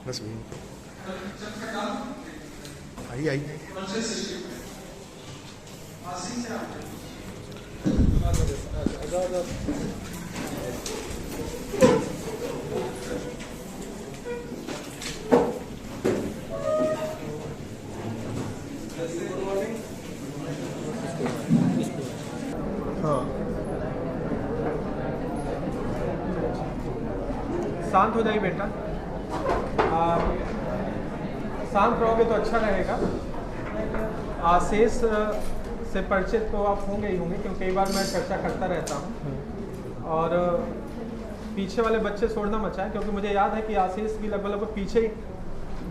बस वही आई आई हाँ, शांत हो जाइए बेटा। शांत रहोगे तो अच्छा रहेगा। आशीष से परिचित तो आप होंगे ही होंगे, क्योंकि कई बार मैं चर्चा करता रहता हूँ। और पीछे वाले बच्चे छोड़ना मचा है, क्योंकि मुझे याद है कि आशीष भी लगभग पीछे ही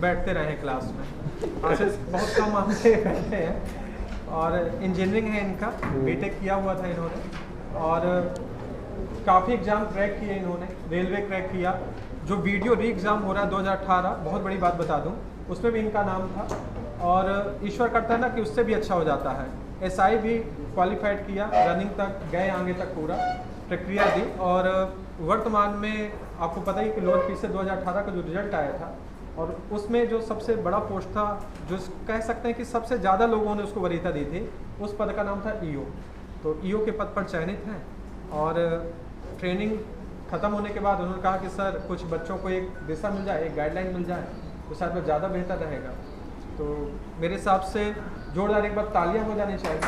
बैठते रहे क्लास में। आशीष बहुत कम मार्क्स से बैठते हैं। और इंजीनियरिंग है इनका, बीटेक किया हुआ था इन्होंने, और काफ़ी एग्ज़ाम क्रैक किए इन्होंने। रेलवे क्रैक किया, जो वीडियो री एग्ज़ाम हो रहा है 2018, बहुत बड़ी बात बता दूं, उसमें भी इनका नाम था। और ईश्वर करता है ना कि उससे भी अच्छा हो जाता है। एसआई भी क्वालिफाइड किया, रनिंग तक गए, आगे तक पूरा प्रक्रिया दी। और वर्तमान में आपको पता ही कि लोअर पी से 2018 का जो रिजल्ट आया था, और उसमें जो सबसे बड़ा पोस्ट था, जो कह सकते हैं कि सबसे ज़्यादा लोगों ने उसको वरीयता दी थी, उस पद का नाम था ईओ। तो ईओ के पद पर चयनित हैं। और ट्रेनिंग ख़त्म होने के बाद उन्होंने कहा कि सर कुछ बच्चों को एक दिशा मिल जाए, एक गाइडलाइन मिल जाए तो शायद वो ज़्यादा बेहतर रहेगा। तो मेरे हिसाब से जोरदार एक बार तालियां हो जानी चाहिए।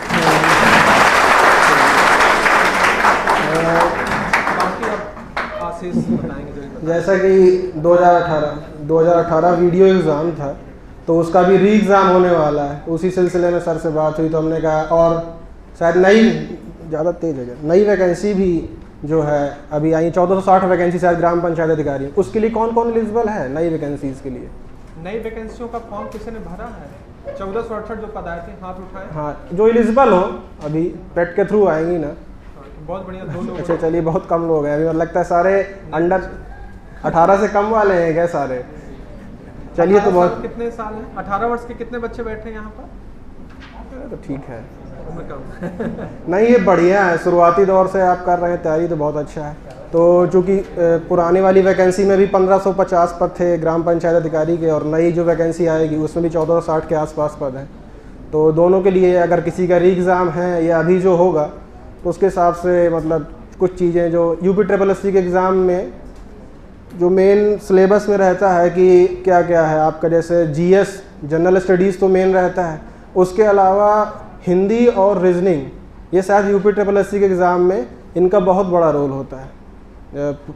बाकी अब आशीष बताएंगे। जैसा कि 2018 वीडियो एग्ज़ाम था, तो उसका भी री एग्ज़ाम होने वाला है। उसी सिलसिले में सर से बात हुई तो हमने कहा, और शायद नई, ज़्यादा तेज है, नई वैकेंसी भी जो है अभी आई 1460 वैकेंसी शायद ग्राम पंचायत अधिकारी, उसके लिए कौन कौन एलिजिबल है नई वैकेंसीज़ के लिए? नई वैकेंसियों का फॉर्म किसी ने भरा है? 1468 जो पद आए थे, हाथ उठाए। हाँ, जो एलिजिबल हो, अभी पेट के थ्रू आएंगी ना। बहुत बढ़िया, 2 लोग। अच्छा चलिए, बहुत कम लोग हैं अभी, लगता है सारे अंडर 18 से कम वाले हैं क्या सारे? चलिए, तो बहुत। कितने साल हैं? 18 वर्ष के कितने बच्चे बैठे हैं यहाँ पर? तो ठीक है। नहीं, ये बढ़िया है, शुरुआती दौर से आप कर रहे हैं तैयारी, तो बहुत अच्छा है। तो चूँकि पुरानी वाली वैकेंसी में भी 1550 पद थे ग्राम पंचायत अधिकारी के, और नई जो वैकेंसी आएगी उसमें भी 1460 के आसपास पद हैं। तो दोनों के लिए अगर किसी का री एग्ज़ाम है या अभी जो होगा, तो उसके हिसाब से मतलब कुछ चीज़ें जो UPSSC के एग्ज़ाम में जो मेन सिलेबस में रहता है कि क्या क्या है आपका, जैसे GS जनरल स्टडीज़ तो मेन रहता है, उसके अलावा हिंदी और रीजनिंग, ये शायद UPSSC के एग्ज़ाम में इनका बहुत बड़ा रोल होता है।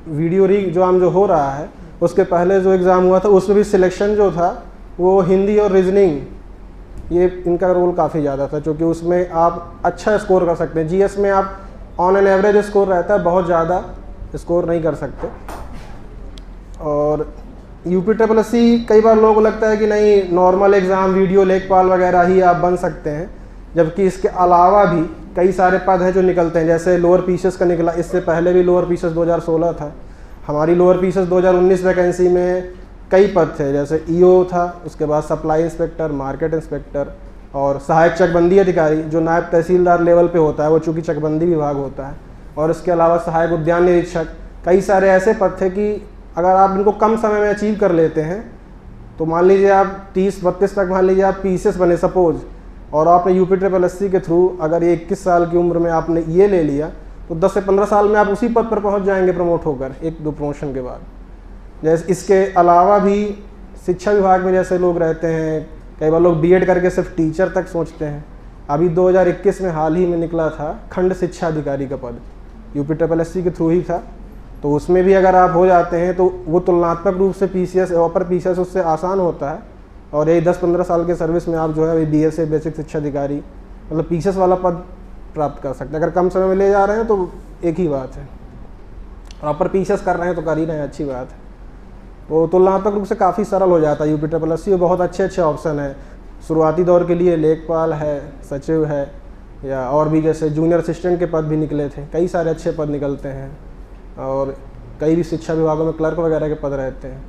वीडियो री एग्ज़ाम जो हो रहा है, उसके पहले जो एग्ज़ाम हुआ था उसमें भी सिलेक्शन जो था वो हिंदी और रीजनिंग, ये इनका रोल काफ़ी ज़्यादा था, क्योंकि उसमें आप अच्छा स्कोर कर सकते हैं। GS में आप ऑन एन एवरेज स्कोर रहता है, बहुत ज़्यादा स्कोर नहीं कर सकते। और UPSSC कई बार लोगों को लगता है कि नहीं, नॉर्मल एग्ज़ाम वीडियो लेखपाल वगैरह ही आप बन सकते हैं, जबकि इसके अलावा भी कई सारे पद हैं जो निकलते हैं। जैसे लोअर पीसेस का निकला, इससे पहले भी लोअर पीसेस 2016 था। हमारी लोअर पीसेस 2019 वैकेंसी में कई पद थे, जैसे EO था, उसके बाद सप्लाई इंस्पेक्टर, मार्केट इंस्पेक्टर, और सहायक चकबंदी अधिकारी जो नायब तहसीलदार लेवल पे होता है, वो चूँकि चकबंदी विभाग होता है। और इसके अलावा सहायक उद्यान निरीक्षक, कई सारे ऐसे पद थे कि अगर आप इनको कम समय में अचीव कर लेते हैं, तो मान लीजिए आप 30-32 तक, मान लीजिए आप पीसेस बने सपोज, और आपने UPSSC के थ्रू अगर 21 साल की उम्र में आपने ये ले लिया, तो 10 से 15 साल में आप उसी पद पर पहुंच जाएंगे प्रमोट होकर, 1-2 प्रमोशन के बाद। जैसे इसके अलावा भी शिक्षा विभाग में जैसे लोग रहते हैं, कई बार लोग BEd करके सिर्फ टीचर तक सोचते हैं। अभी 2021 में हाल ही में निकला था खंड शिक्षा अधिकारी का पद, UPSSC के थ्रू ही था। तो उसमें भी अगर आप हो जाते हैं तो वो तुलनात्मक रूप से PCS अपर PCS उससे आसान होता है, और यही 10-15 साल के सर्विस में आप जो है BSA बेसिक शिक्षा अधिकारी मतलब PCS वाला पद प्राप्त कर सकते हैं। अगर कम समय में ले जा रहे हैं तो एक ही बात है, प्रॉपर PCS कर रहे हैं तो कर ही रहे हैं, अच्छी बात है। तो तुलनात्मक रूप से काफ़ी सरल हो जाता है UPSSC, बहुत अच्छे ऑप्शन है शुरुआती दौर के लिए। लेखपाल है, सचिव है, या और भी जैसे जूनियर असिस्टेंट के पद भी निकले थे, कई सारे अच्छे पद निकलते हैं। और कई भी शिक्षा विभागों में क्लर्क वगैरह के पद रहते हैं।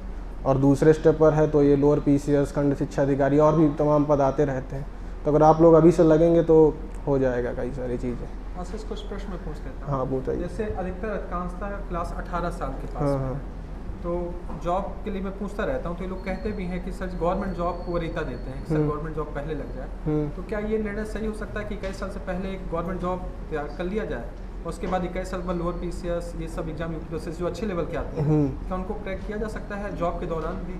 और दूसरे स्टेप पर है तो ये लोअर PCS, खंड शिक्षा अधिकारी, और भी तमाम पद आते रहते हैं। तो अगर आप लोग अभी से लगेंगे तो हो जाएगा कई सारी चीज़ें। आशीष, कुछ प्रश्न मैं पूछ लेता हूँ। हाँ, पूछिए। जैसे अधिकतर अधिकांशतः क्लास 18 साल के पास हाँ, में हाँ। तो जॉब के लिए मैं पूछता रहता हूँ, तो ये लोग कहते भी हैं कि सर गवर्नमेंट जॉब को वरीयता देते हैं कि सर गवर्नमेंट जॉब पहले लग जाए। तो क्या ये निर्णय सही हो सकता है कि 21 साल से पहले एक गवर्नमेंट जॉब तैयार कर लिया जाए और उसके बाद 21 साल बाद लोअर PCS ये सब एग्जाम यूपीएससी जो अच्छे लेवल के आते हैं क्या उनको क्रैक किया जा सकता है जॉब के दौरान भी?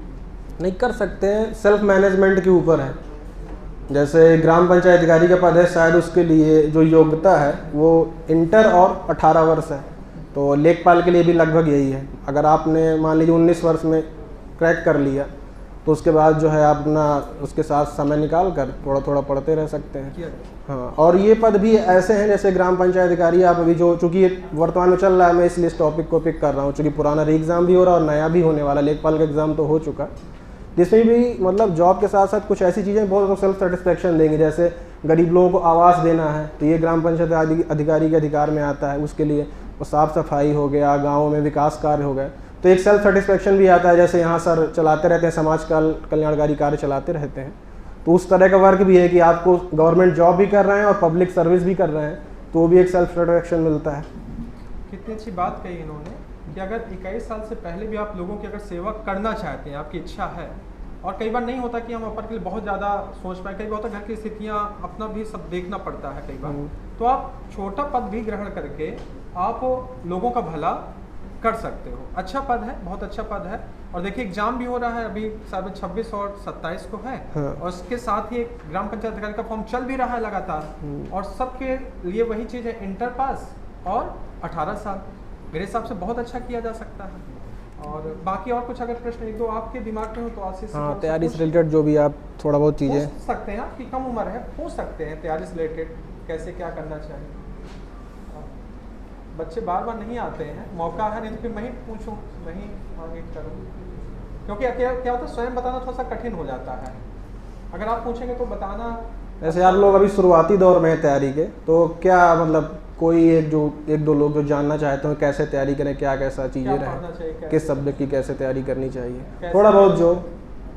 नहीं कर सकते हैं, सेल्फ मैनेजमेंट के ऊपर है। जैसे ग्राम पंचायत अधिकारी का पद है, शायद उसके लिए जो योग्यता है वो इंटर और 18 वर्ष है। तो लेखपाल के लिए भी लगभग यही है। अगर आपने मान लीजिए 19 वर्ष में क्रैक कर लिया तो उसके बाद जो है आप अपना उसके साथ समय निकाल कर थोड़ा थोड़ा पढ़ते रह सकते हैं। हाँ, और ये पद भी ऐसे हैं जैसे ग्राम पंचायत अधिकारी आप अभी जो चूँकि वर्तमान में चल रहा है, मैं इसलिए इस टॉपिक को पिक कर रहा हूँ, चूँकि पुराना री एग्ज़ाम भी हो रहा है और नया भी होने वाला। लेखपाल का एग्ज़ाम तो हो चुका, जिसमें भी मतलब जॉब के साथ साथ कुछ ऐसी चीज़ें बहुत सेल्फ सेटिस्फेक्शन देंगी। जैसे गरीब लोगों को आवास देना है तो ये ग्राम पंचायत अधिकारी के अधिकार में आता है, उसके लिए वो साफ़ सफाई हो गया, गाँव में विकास कार्य हो गए, तो एक सेल्फ सेटिस्फेक्शन भी आता है। जैसे यहाँ सर चलाते रहते हैं, समाज कल्याणकारी कार्य चलाते रहते हैं, तो उस तरह का वर्क भी है कि आपको गवर्नमेंट जॉब भी कर रहे हैं और पब्लिक सर्विस भी कर रहे हैं, तो वो भी एक सेल्फ सेटिस्फेक्शन मिलता है। कितनी अच्छी बात कही इन्होंने कि अगर 21 साल से पहले भी आप लोगों की अगर सेवा करना चाहते हैं, आपकी इच्छा है, और कई बार नहीं होता कि हम अपर के लिए बहुत ज़्यादा सोच पाए, कई बार होता है घर की स्थितियाँ अपना भी सब देखना पड़ता है कई बार, तो आप छोटा पद भी ग्रहण करके आप लोगों का भला कर सकते हो। अच्छा पद है, बहुत अच्छा पद है। और देखिए एग्जाम भी हो रहा है अभी साल में 26 और 27 को है। हाँ। और उसके साथ ही एक ग्राम पंचायत अधिकारी का फॉर्म चल भी रहा है लगातार, और सबके लिए वही चीज़ है, इंटर पास और 18 साल। मेरे हिसाब से बहुत अच्छा किया जा सकता है। और बाकी और कुछ अगर प्रश्न एक दो आपके दिमाग में हो तो आशीष, हाँ, तैयारी से रिलेटेड जो भी आप थोड़ा बहुत चीज़ें पूछ सकते हैं। आपकी कम उम्र है, पूछ सकते हैं तैयारी से रिलेटेड कैसे क्या करना चाहिए। बच्चे बार बार नहीं आते हैं, मौका है, नहीं तो फिर मैं ही पूछूं, मैं ही आगे करूं, क्योंकि क्या होता है स्वयं बताना थोड़ा सा कठिन हो जाता है। अगर आप पूछेंगे तो बताना। ऐसे आप लोग अभी शुरुआती दौर में हैं तैयारी के, तो क्या मतलब कोई एक दो लोग जो जानना चाहते हो कैसे तैयारी करें, क्या कैसा चीज़ें रहें, किस सब्जेक्ट की कैसे तैयारी करनी चाहिए, थोड़ा बहुत जो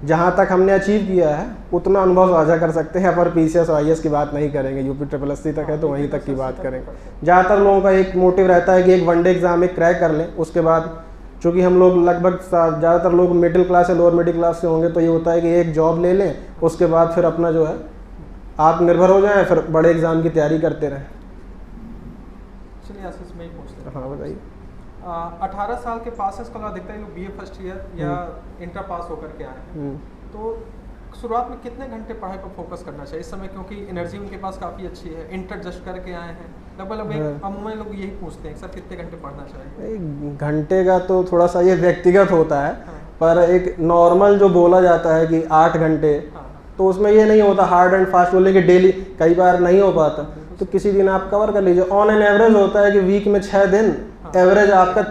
जहाँ तक हमने अचीव किया है उतना अनुभव साझा कर सकते हैं। पर PCS और IAS की बात नहीं करेंगे, UPSSC तक है तो वहीं तक की बात करेंगे। ज़्यादातर लोगों का एक मोटिव रहता है कि एक वनडे एग्ज़ाम एक क्रैक कर लें, उसके बाद चूँकि हम लोग लगभग ज़्यादातर लोग मिडिल क्लास या लोअर मिडिल क्लास से होंगे, तो ये होता है कि एक जॉब ले लें, उसके बाद फिर अपना जो है आत्मनिर्भर हो जाएँ, फिर बड़े एग्ज़ाम की तैयारी करते रहें। चलिए आशीष में ही पूछते हैं। हाँ बताइए। 18 साल के पासेस को अधिकतर लोग BA फर्स्ट ईयर या इंटर पास होकर के आए हैं, तो शुरुआत में कितने घंटे पढ़ाई पर फोकस करना चाहिए इस समय, क्योंकि एनर्जी उनके पास काफ़ी अच्छी है, इंटर जस्ट करके आए हैं, लगभग अमूमन लोग यही पूछते हैं सर कितने घंटे पढ़ना चाहिए। घंटे का तो थोड़ा सा ये व्यक्तिगत होता है। हाँ। पर एक नॉर्मल जो बोला जाता है कि 8 घंटे, हाँ। तो उसमें ये नहीं होता हार्ड एंड फास्ट बोलने कि डेली कई बार नहीं हो पाता, तो किसी दिन आप कवर कर लीजिए। ऑन एन एवरेज होता है कि वीक में 6 दिन एवरेज आपका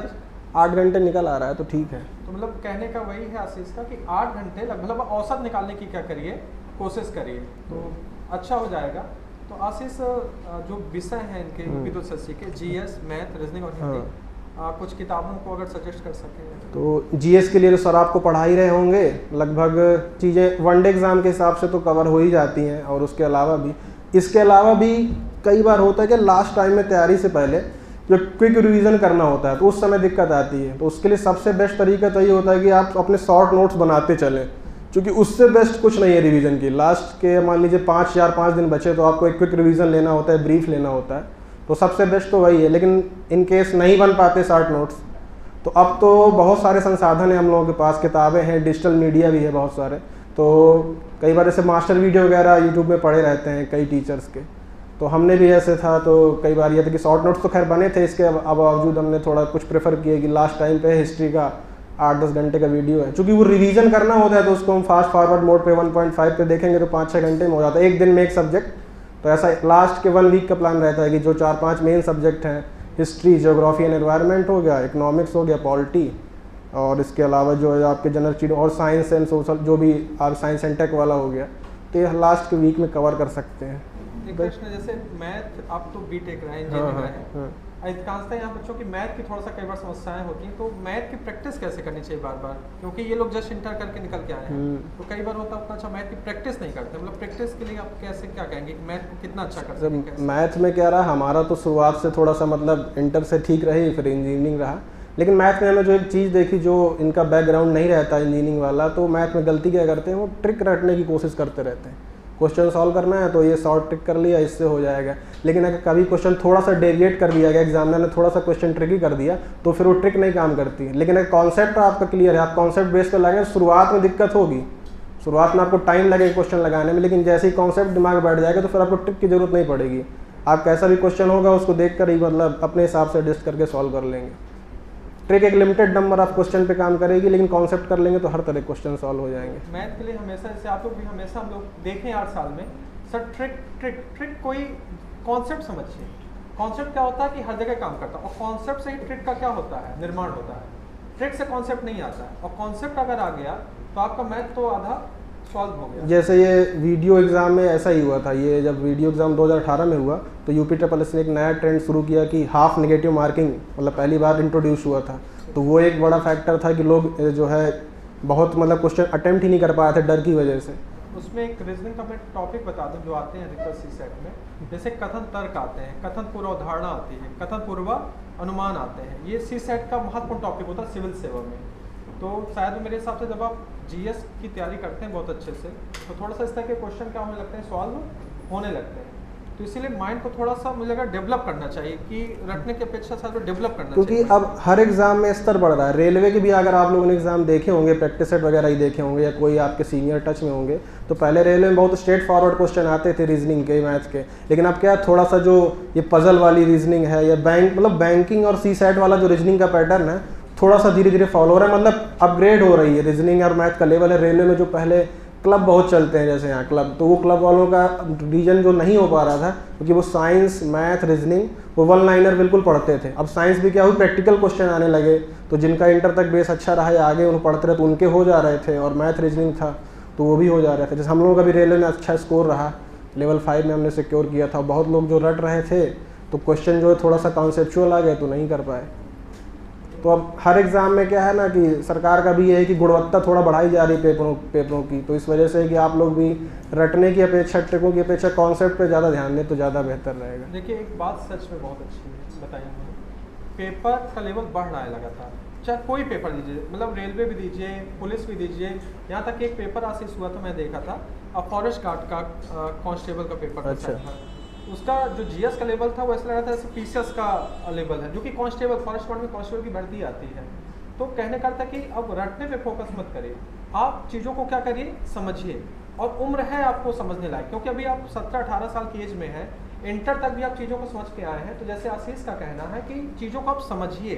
8 घंटे निकल आ रहा है, तो ठीक है। तो मतलब कहने का वही है आशीष का कि 8 घंटे लगभग औसत निकालने की क्या करिए, कोशिश करिए, तो अच्छा हो जाएगा। तो आशीष जो विषय हैं इनके UPSSC के GS, मैथ, रीजनिंग और हिंदी, कुछ किताबों को अगर सजेस्ट कर सकें तो GS के लिए तो सर आपको पढ़ा ही रहे होंगे, लगभग चीज़ें वनडे एग्ज़ाम के हिसाब से तो कवर हो ही जाती हैं। और उसके अलावा भी इसके अलावा भी कई बार होता है कि लास्ट टाइम में तैयारी से पहले जो क्विक रिवीजन करना होता है तो उस समय दिक्कत आती है। तो उसके लिए सबसे बेस्ट तरीका तो ये होता है कि आप अपने शॉर्ट नोट्स बनाते चलें, क्योंकि उससे बेस्ट कुछ नहीं है रिवीजन की। लास्ट के मान लीजिए 5 दिन बचे तो आपको एक क्विक रिवीजन लेना होता है, ब्रीफ लेना होता है, तो सबसे बेस्ट तो वही है। लेकिन इन केस नहीं बन पाते शॉर्ट नोट्स, तो अब तो बहुत सारे संसाधन हैं हम लोगों के पास, किताबें हैं, डिजिटल मीडिया भी है बहुत सारे। तो कई बार ऐसे मास्टर वीडियो वगैरह यूट्यूब में पड़े रहते हैं कई टीचर्स के, तो हमने भी ऐसे था। तो कई बार ये था कि शॉर्ट नोट्स तो खैर बने थे, इसके बावजूद हमने थोड़ा कुछ प्रेफर किया कि लास्ट टाइम पे हिस्ट्री का 8-10 घंटे का वीडियो है, चूँकि वो रिवीजन करना होता है तो उसको हम फास्ट फॉरवर्ड मोड पे 1.5 पे देखेंगे तो 5-6 घंटे में हो जाता है, एक दिन में एक सब्जेक्ट। तो ऐसा लास्ट के 1 वीक का प्लान रहता है कि जो 4-5 मेन सब्जेक्ट हैं, हिस्ट्री, ज्योग्राफी एंड एनवायरनमेंट हो गया, इकोनॉमिक्स हो गया, पॉलिटी, और इसके अलावा जो है आपके जनरल चीज़ और साइंस एंड सोशल जो भी आप साइंस एंड टेक वाला हो गया, तो ये लास्ट के वीक में कवर कर सकते हैं। एक प्रश्न, जैसे मैथ आप तो बीटेक रहे, इंजीनियरिंग रहे, अधिकांशतः यहाँ बच्चों की मैथ की थोड़ा सा कई बार समस्याएं होती हैं, तो मैथ की प्रैक्टिस कैसे करनी चाहिए बार बार, क्योंकि ये लोग जस्ट इंटर करके निकल के आए हैं, तो कई बार होता है उतना अच्छा मैथ की प्रैक्टिस नहीं करते। मतलब प्रैक्टिस के लिए आप कैसे क्या कहेंगे कि मैथ को कितना अच्छा कर सकते हैं? मैथ में क्या रहा, हमारा तो शुरुआत से थोड़ा सा मतलब इंटर से ठीक रही, फिर इंजीनियरिंग रहा, लेकिन मैथ में हमें जो एक चीज़ देखी, जो इनका बैकग्राउंड नहीं रहता इंजीनियरिंग वाला, तो मैथ में गलती क्या करते हैं, वो ट्रिक रटने की कोशिश करते रहते हैं। क्वेश्चन सॉल्व करना है तो ये शॉर्ट ट्रिक कर लिया, इससे हो जाएगा। लेकिन अगर कभी क्वेश्चन थोड़ा सा डेविएट कर दिया गया, एग्जामिनर ने थोड़ा सा क्वेश्चन ट्रिकी कर दिया, तो फिर वो ट्रिक नहीं काम करती है। लेकिन अगर कॉन्सेप्ट आपका क्लियर है, आप कॉन्सेप्ट बेस पर लगे, शुरुआत में दिक्कत होगी, शुरुआत में आपको टाइम लगेगा क्वेश्चन लगाने में, लेकिन जैसे ही कॉन्सेप्ट दिमाग में बैठ जाएगा तो फिर आपको ट्रिक की जरूरत नहीं पड़ेगी। आप कैसा भी क्वेश्चन होगा उसको देख कर ही मतलब अपने हिसाब से एडजस्ट करके सॉल्व कर लेंगे। ट्रिक एक लिमिटेड नंबर ऑफ क्वेश्चन पे काम करेगी, लेकिन कॉन्सेप्ट कर लेंगे तो हर तरह क्वेश्चन सॉल्व हो जाएंगे। मैथ के लिए हमेशा, जैसे आप लोग भी हमेशा हम लोग देखें 8 साल में सर, ट्रिक ट्रिक ट्रिक कोई कॉन्सेप्ट समझिए। कॉन्सेप्ट क्या होता है कि हर जगह काम करता है, और कॉन्सेप्ट से ही ट्रिक का क्या होता है, निर्माण होता है। ट्रिक से कॉन्सेप्ट नहीं आता है, और कॉन्सेप्ट अगर आ गया तो आपका मैथ तो आधा सॉल्व हो गया। जैसे ये वीडियो एग्ज़ाम में ऐसा ही हुआ था। ये जब वीडियो एग्ज़ाम 2018 में हुआ तो UPSSB ने एक नया ट्रेंड शुरू किया कि हाफ नेगेटिव मार्किंग मतलब पहली बार इंट्रोड्यूस हुआ था। तो वो एक बड़ा फैक्टर था कि लोग जो है बहुत मतलब क्वेश्चन अटेम्प्ट ही नहीं कर पाए थे डर की वजह से। उसमें एक रीजनिंग का मैं टॉपिक बता दूं जो आते हैं अधिकतर C-सेट में, जैसे कथन तर्क आते हैं, कथन पूर्वाधारणा आती है, कथन पूर्व अनुमान आते हैं। ये C-सेट का महत्वपूर्ण टॉपिक होता है सिविल सेवा में। तो शायद मेरे हिसाब से जब आप GS की तैयारी करते हैं बहुत अच्छे से, तो थोड़ा सा इस तरह के क्वेश्चन क्या होने लगते हैं, सॉल्व होने लगते हैं। तो इसीलिए माइंड को थोड़ा सा मुझे लगा डेवलप करना चाहिए, कि रटने की अपेक्षा शायद डेवलप करना क्योंकि चाहिए। अब हर एग्जाम में स्तर बढ़ रहा है। रेलवे के भी अगर आप लोगों ने एग्जाम देखे होंगे, प्रैक्टिस सेट वगैरह ही देखे होंगे, या कोई आपके सीनियर टच में होंगे, तो पहले रेलवे में बहुत स्ट्रेट फॉरवर्ड क्वेश्चन आते थे रीजनिंग के, मैथ्स के। लेकिन अब क्या थोड़ा सा जो ये पजल वाली रीजनिंग है, या मतलब बैंकिंग और C-सेट वाला जो रीजनिंग का पैटर्न है, थोड़ा सा धीरे धीरे फॉलो हो रहा है, मतलब अपग्रेड हो रही है रीजनिंग और मैथ का लेवल है। रेलवे में जो पहले क्लब बहुत चलते हैं, जैसे यहाँ क्लब, तो वो क्लब वालों का रीजन जो नहीं हो पा रहा था, क्योंकि वो साइंस मैथ रीजनिंग वो वन लाइनर बिल्कुल पढ़ते थे। अब साइंस भी क्या हुई, प्रैक्टिकल क्वेश्चन आने लगे, तो जिनका इंटर तक बेस अच्छा रहा या आगे उन पढ़ते रहे तो उनके हो जा रहे थे, और मैथ रीजनिंग था तो वो भी हो जा रहे थे। जैसे हम लोगों का भी रेलवे में अच्छा स्कोर रहा, लेवल 5 में हमने सिक्योर किया था। बहुत लोग जो रट रहे थे तो क्वेश्चन जो है थोड़ा सा कॉन्सेप्चुअल आ गए तो नहीं कर पाए। तो अब हर एग्ज़ाम में क्या है ना कि सरकार का भी ये है कि गुणवत्ता थोड़ा बढ़ाई जा रही है पेपरों की, तो इस वजह से कि आप लोग भी रटने की अपेक्षा, ट्रिकों की अपेक्षा कॉन्सेप्ट पे ज़्यादा ध्यान दें तो ज़्यादा बेहतर रहेगा। देखिए एक बात सच में बहुत अच्छी है बताइए, पेपर का लेवल बढ़ रहा है लगातार, चाहे कोई पेपर दीजिए, मतलब रेलवे भी दीजिए, पुलिस भी दीजिए। यहाँ तक एक पेपर आशीष हुआ था, मैं देखा था, फॉरेस्ट गार्ड का कांस्टेबल का पेपर अच्छा। था। उसका जो GS का लेवल था वो ऐसा लग रहा था जैसे PCS का लेवल है, जो कि कांस्टेबल, फॉरेस्ट गार्ड में कांस्टेबल की भर्ती आती है। तो कहने का था कि अब रटने पे फोकस मत करिए, आप चीज़ों को क्या करिए, समझिए। और उम्र है आपको समझने लायक, क्योंकि अभी आप 17-18 साल की एज में है, इंटर तक भी आप चीज़ों को समझ के आए हैं। तो जैसे आशीष का कहना है कि चीज़ों को आप समझिए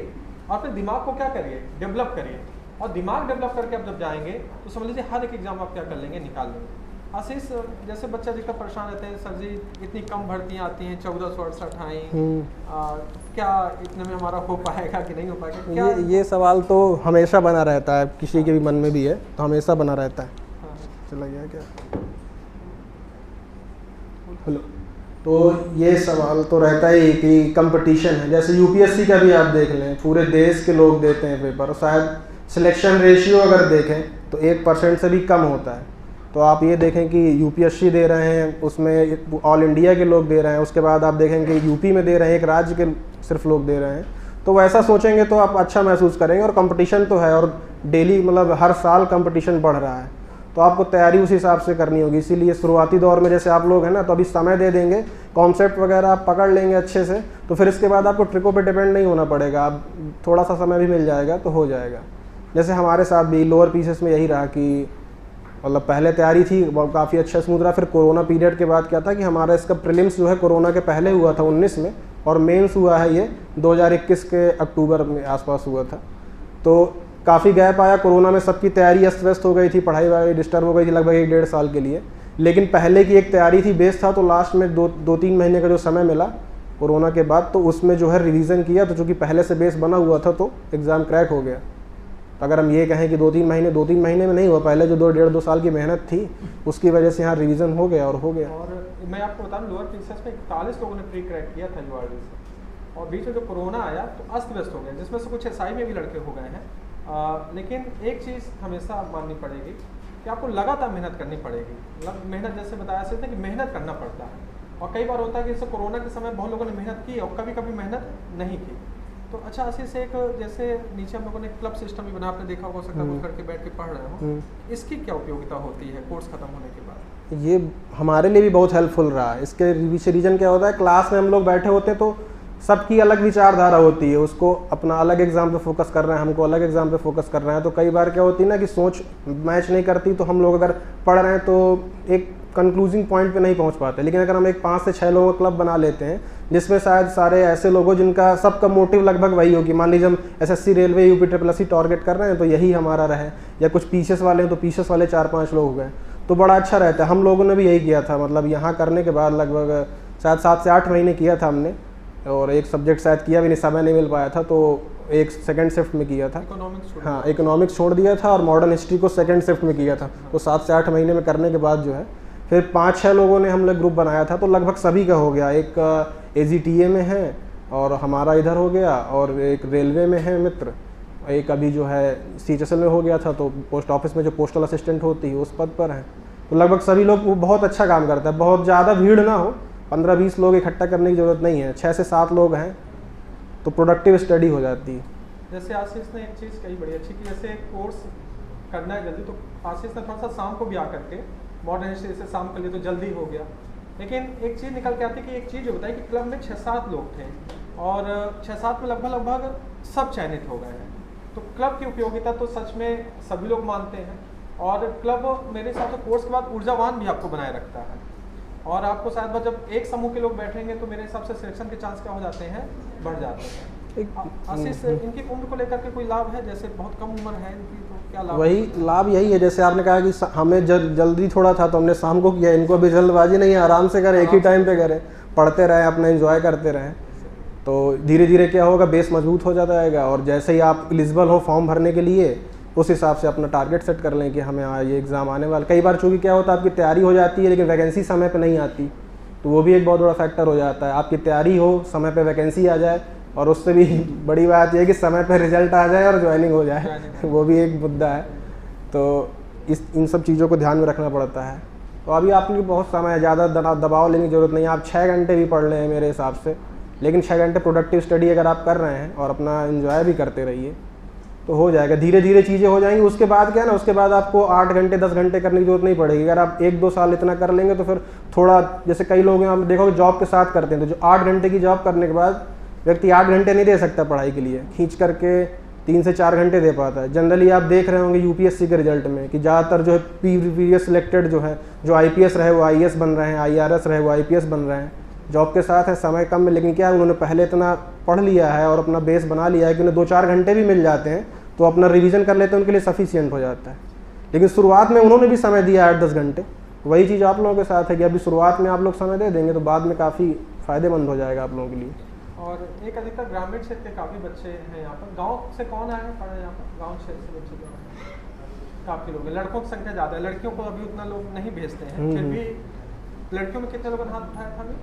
और अपने दिमाग को क्या करिए, डेवलप करिए। और दिमाग डेवलप करके आप जब जाएंगे तो समझ लीजिए हर एक एग्जाम आप क्या कर लेंगे, निकाल लेंगे। आशीष, जैसे बच्चा जितना परेशान रहते हैं, सर जी इतनी कम भर्तियाँ आती हैं, 1468 आई, क्या इतने में हमारा हो पाएगा कि नहीं हो पाएगा? क्या ये सवाल तो हमेशा बना रहता है, किसी के भी मन में भी है, तो हमेशा बना रहता है। हाँ। चला गया क्या? हेलो। तो ये सवाल तो रहता ही कि कंपटीशन है। जैसे UPSC का भी आप देख लें, पूरे देश के लोग देते हैं पेपर, शायद सिलेक्शन रेशियो अगर देखें तो 1% से भी कम होता है। तो आप ये देखें कि UPSC दे रहे हैं, उसमें ऑल इंडिया के लोग दे रहे हैं, उसके बाद आप देखेंगे UP में दे रहे हैं, एक राज्य के सिर्फ लोग दे रहे हैं। तो वैसा सोचेंगे तो आप अच्छा महसूस करेंगे। और कंपटीशन तो है, और डेली मतलब हर साल कंपटीशन बढ़ रहा है, तो आपको तैयारी उस हिसाब से करनी होगी। इसीलिए शुरुआती दौर में जैसे आप लोग हैं ना, तो अभी समय दे देंगे, कॉन्सेप्ट वगैरह आप पकड़ लेंगे अच्छे से, तो फिर इसके बाद आपको ट्रिकों पे डिपेंड नहीं होना पड़ेगा, आप थोड़ा सा समय भी मिल जाएगा तो हो जाएगा। जैसे हमारे साथ भी लोअर पीसेस में यही रहा कि मतलब पहले तैयारी थी काफ़ी अच्छा स्मूथ रहा, फिर कोरोना पीरियड के बाद क्या था कि हमारा इसका प्रीलिम्स जो है कोरोना के पहले हुआ था 19 में, और मेंस हुआ है ये 2021 के अक्टूबर में आसपास हुआ था। तो काफ़ी गैप आया, कोरोना में सबकी तैयारी अस्त व्यस्त हो गई थी, पढ़ाई वढ़ाई डिस्टर्ब हो गई थी लगभग 1-1.5 साल के लिए। लेकिन पहले की एक तैयारी थी, बेस था, तो लास्ट में 2-3 महीने का जो समय मिला कोरोना के बाद, तो उसमें जो है रिवीजन किया, तो चूँकि पहले से बेस बना हुआ था तो एग्ज़ाम क्रैक हो गया। अगर हम ये कहें कि 2-3 महीने में नहीं हुआ, पहले जो 1.5-2 साल की मेहनत थी उसकी वजह से यहाँ रिवीजन हो गया और हो गया। और मैं आपको बता दूं, लोअर पीसेस में 41 लोगों ने प्री क्रैक किया था URD से, और बीच में जो कोरोना आया तो अस्त व्यस्त हो गए, जिसमें से कुछ SI में भी लड़के हो गए हैं। लेकिन एक चीज़ हमेशा माननी पड़ेगी कि आपको लगातार मेहनत करनी पड़ेगी। मतलब मेहनत, जैसे बताया सकते हैं कि मेहनत करना पड़ता है, और कई बार होता है कि जैसे कोरोना के समय बहुत लोगों ने मेहनत की और कभी कभी मेहनत नहीं की। तो अच्छा आशीष, एक जैसे नीचे हम लोगों ने क्लब सिस्टम भी बना, आपने देखा हो सकता है वो करके बैठ के पढ़ रहे हो, इसकी क्या उपयोगिता होती है कोर्स खत्म होने के बाद? ये हमारे लिए भी बहुत हेल्पफुल रहा। इसके पीछे रीज़न क्या होता है, क्लास में हम लोग बैठे होते हैं तो सबकी अलग विचारधारा होती है, उसको अपना अलग एग्जाम पे फोकस कर रहे हैं, हमको अलग एग्जाम पे फोकस कर रहे हैं, तो कई बार क्या होती है ना कि सोच मैच नहीं करती, तो हम लोग अगर पढ़ रहे हैं तो एक कंक्लूजिंग पॉइंट पे नहीं पहुंच पाते। लेकिन अगर हम एक 5 से 6 लोगों का क्लब बना लेते हैं जिसमें शायद सारे ऐसे लोग हो जिनका सबका मोटिव लगभग वही हो कि मान लीजिए हम SSC, railway, UP SSC target कर रहे हैं तो यही हमारा रहे, या कुछ पीसेस वाले हैं तो पीसेस वाले 4-5 लोग हो गए, तो बड़ा अच्छा रहता है। हम लोगों ने भी यही किया था, मतलब यहाँ करने के बाद लगभग शायद 7 से 8 महीने किया था हमने, और एक सब्जेक्ट शायद किया भी नहीं, समय नहीं मिल पाया था, तो एक सेकंड शिफ्ट में किया था। हाँ, इकोनॉमिक्स छोड़ दिया था और मॉडर्न हिस्ट्री को सेकंड शिफ्ट में किया था। तो 7 से 8 महीने में करने के बाद जो है फिर 5-6 लोगों ने हम लोग ग्रुप बनाया था, तो लगभग सभी का हो गया। एक AGTA में है और हमारा इधर हो गया, और एक रेलवे में है मित्र, एक अभी जो है CHSL में हो गया था, तो पोस्ट ऑफिस में जो पोस्टल असिस्टेंट होती है उस पद पर है। तो लगभग सभी लोग, वो बहुत अच्छा काम करता है। बहुत ज़्यादा भीड़ ना हो, 15-20 लोग इकट्ठा करने की ज़रूरत नहीं है, 6 से 7 लोग हैं तो प्रोडक्टिव स्टडी हो जाती है। जैसे आशीष ने एक चीज़ कही बड़ी अच्छी कि जैसे कोर्स करना है जल्दी, तो आशीष ने थोड़ा सा शाम को भी आकर के मॉडर्न हिस्ट्री से शाम के लिए तो जल्दी हो गया, लेकिन एक चीज़ निकल के आती कि एक चीज़ होता है कि क्लब में 6-7 लोग थे और 6-7 में लगभग सब चयनित हो गए हैं। तो क्लब की उपयोगिता तो सच में सभी लोग मानते हैं, और क्लब मेरे हिसाब से कोर्स के बाद ऊर्जावान भी आपको बनाए रखता है, और आपको शायद जब एक समूह के लोग बैठेंगे तो मेरे हिसाब से सिलेक्शन के चांस क्या हो जाते हैं, बढ़ जाते हैं। आशीष, इनकी उम्र को लेकर के कोई लाभ है? जैसे बहुत कम उम्र है इनकी, तो क्या लाभ? वही लाभ यही है, जैसे आपने कहा कि हमें जल्दी थोड़ा था तो हमने शाम को किया, इनको अभी जल्दबाजी नहीं है, आराम से करें, एक ही टाइम पे करें, पढ़ते रहें, अपना एंजॉय करते रहें, तो धीरे धीरे क्या होगा, बेस मजबूत हो जाता है। और जैसे ही आप एलिजिबल हो फॉर्म भरने के लिए, उस हिसाब से अपना टारगेट सेट कर लें कि हमें ये एग्ज़ाम आने वाला। कई बार चूँकि क्या होता है, आपकी तैयारी हो जाती है लेकिन वैकेंसी समय पे नहीं आती, तो वो भी एक बहुत बड़ा फैक्टर हो जाता है। आपकी तैयारी हो, समय पे वैकेंसी आ जाए, और उससे भी बड़ी बात यह है कि समय पे रिजल्ट आ जाए और ज्वाइनिंग हो जाए, वो भी एक मुद्दा है। तो इन सब चीज़ों को ध्यान में रखना पड़ता है। तो अभी आपके बहुत समय है, ज़्यादा दबाव लेने की ज़रूरत नहीं है। आप 6 घंटे भी पढ़ लें मेरे हिसाब से, लेकिन 6 घंटे प्रोडक्टिव स्टडी अगर आप कर रहे हैं और अपना एंजॉय भी करते रहिए तो हो जाएगा। धीरे धीरे चीज़ें हो जाएंगी। उसके बाद क्या है ना, उसके बाद आपको 8 घंटे 10 घंटे करने की जरूरत नहीं पड़ेगी। अगर आप 1-2 साल इतना कर लेंगे तो फिर थोड़ा, जैसे कई लोग हैं आप देखोगे जॉब के साथ करते हैं, तो जो 8 घंटे की जॉब करने के बाद व्यक्ति 8 घंटे नहीं दे सकता पढ़ाई के लिए, खींच करके 3 से 4 घंटे दे पाता है। जनरली आप देख रहे होंगे UPSC के रिजल्ट में कि ज़्यादातर जो है प्रीवियस सिलेक्टेड जो है, जो IPS रहे वो IAS बन रहे हैं, IRS रहे वो IPS बन रहे हैं। जॉब के साथ है, समय कम में, लेकिन क्या है उन्होंने पहले इतना पढ़ लिया है और अपना बेस बना लिया है कि उन्हें 2-4 घंटे भी मिल जाते हैं तो अपना रिवीजन कर लेते हैं, उनके लिए सफिशिएंट हो जाता है। लेकिन शुरुआत में उन्होंने भी समय दिया 8-10 घंटे। वही चीज़ आप लोगों के साथ है कि अभी शुरुआत में आप लोग समय दे देंगे तो बाद में काफ़ी फ़ायदेमंद हो जाएगा आप लोगों के लिए। और एक अधिकतर ग्रामीण क्षेत्र के काफ़ी बच्चे हैं यहाँ पर। गांव से कौन आए हैं पढ़े यहाँ पर? गांव क्षेत्र से बच्चे जो हैं काफ़ी लोग हैं। लड़कों की संख्या ज़्यादा है, लड़कियों को अभी उतना लोग नहीं भेजते हैं। फिर भी लड़कियों में कितने लोगों ने हाथ उठाया था अभी?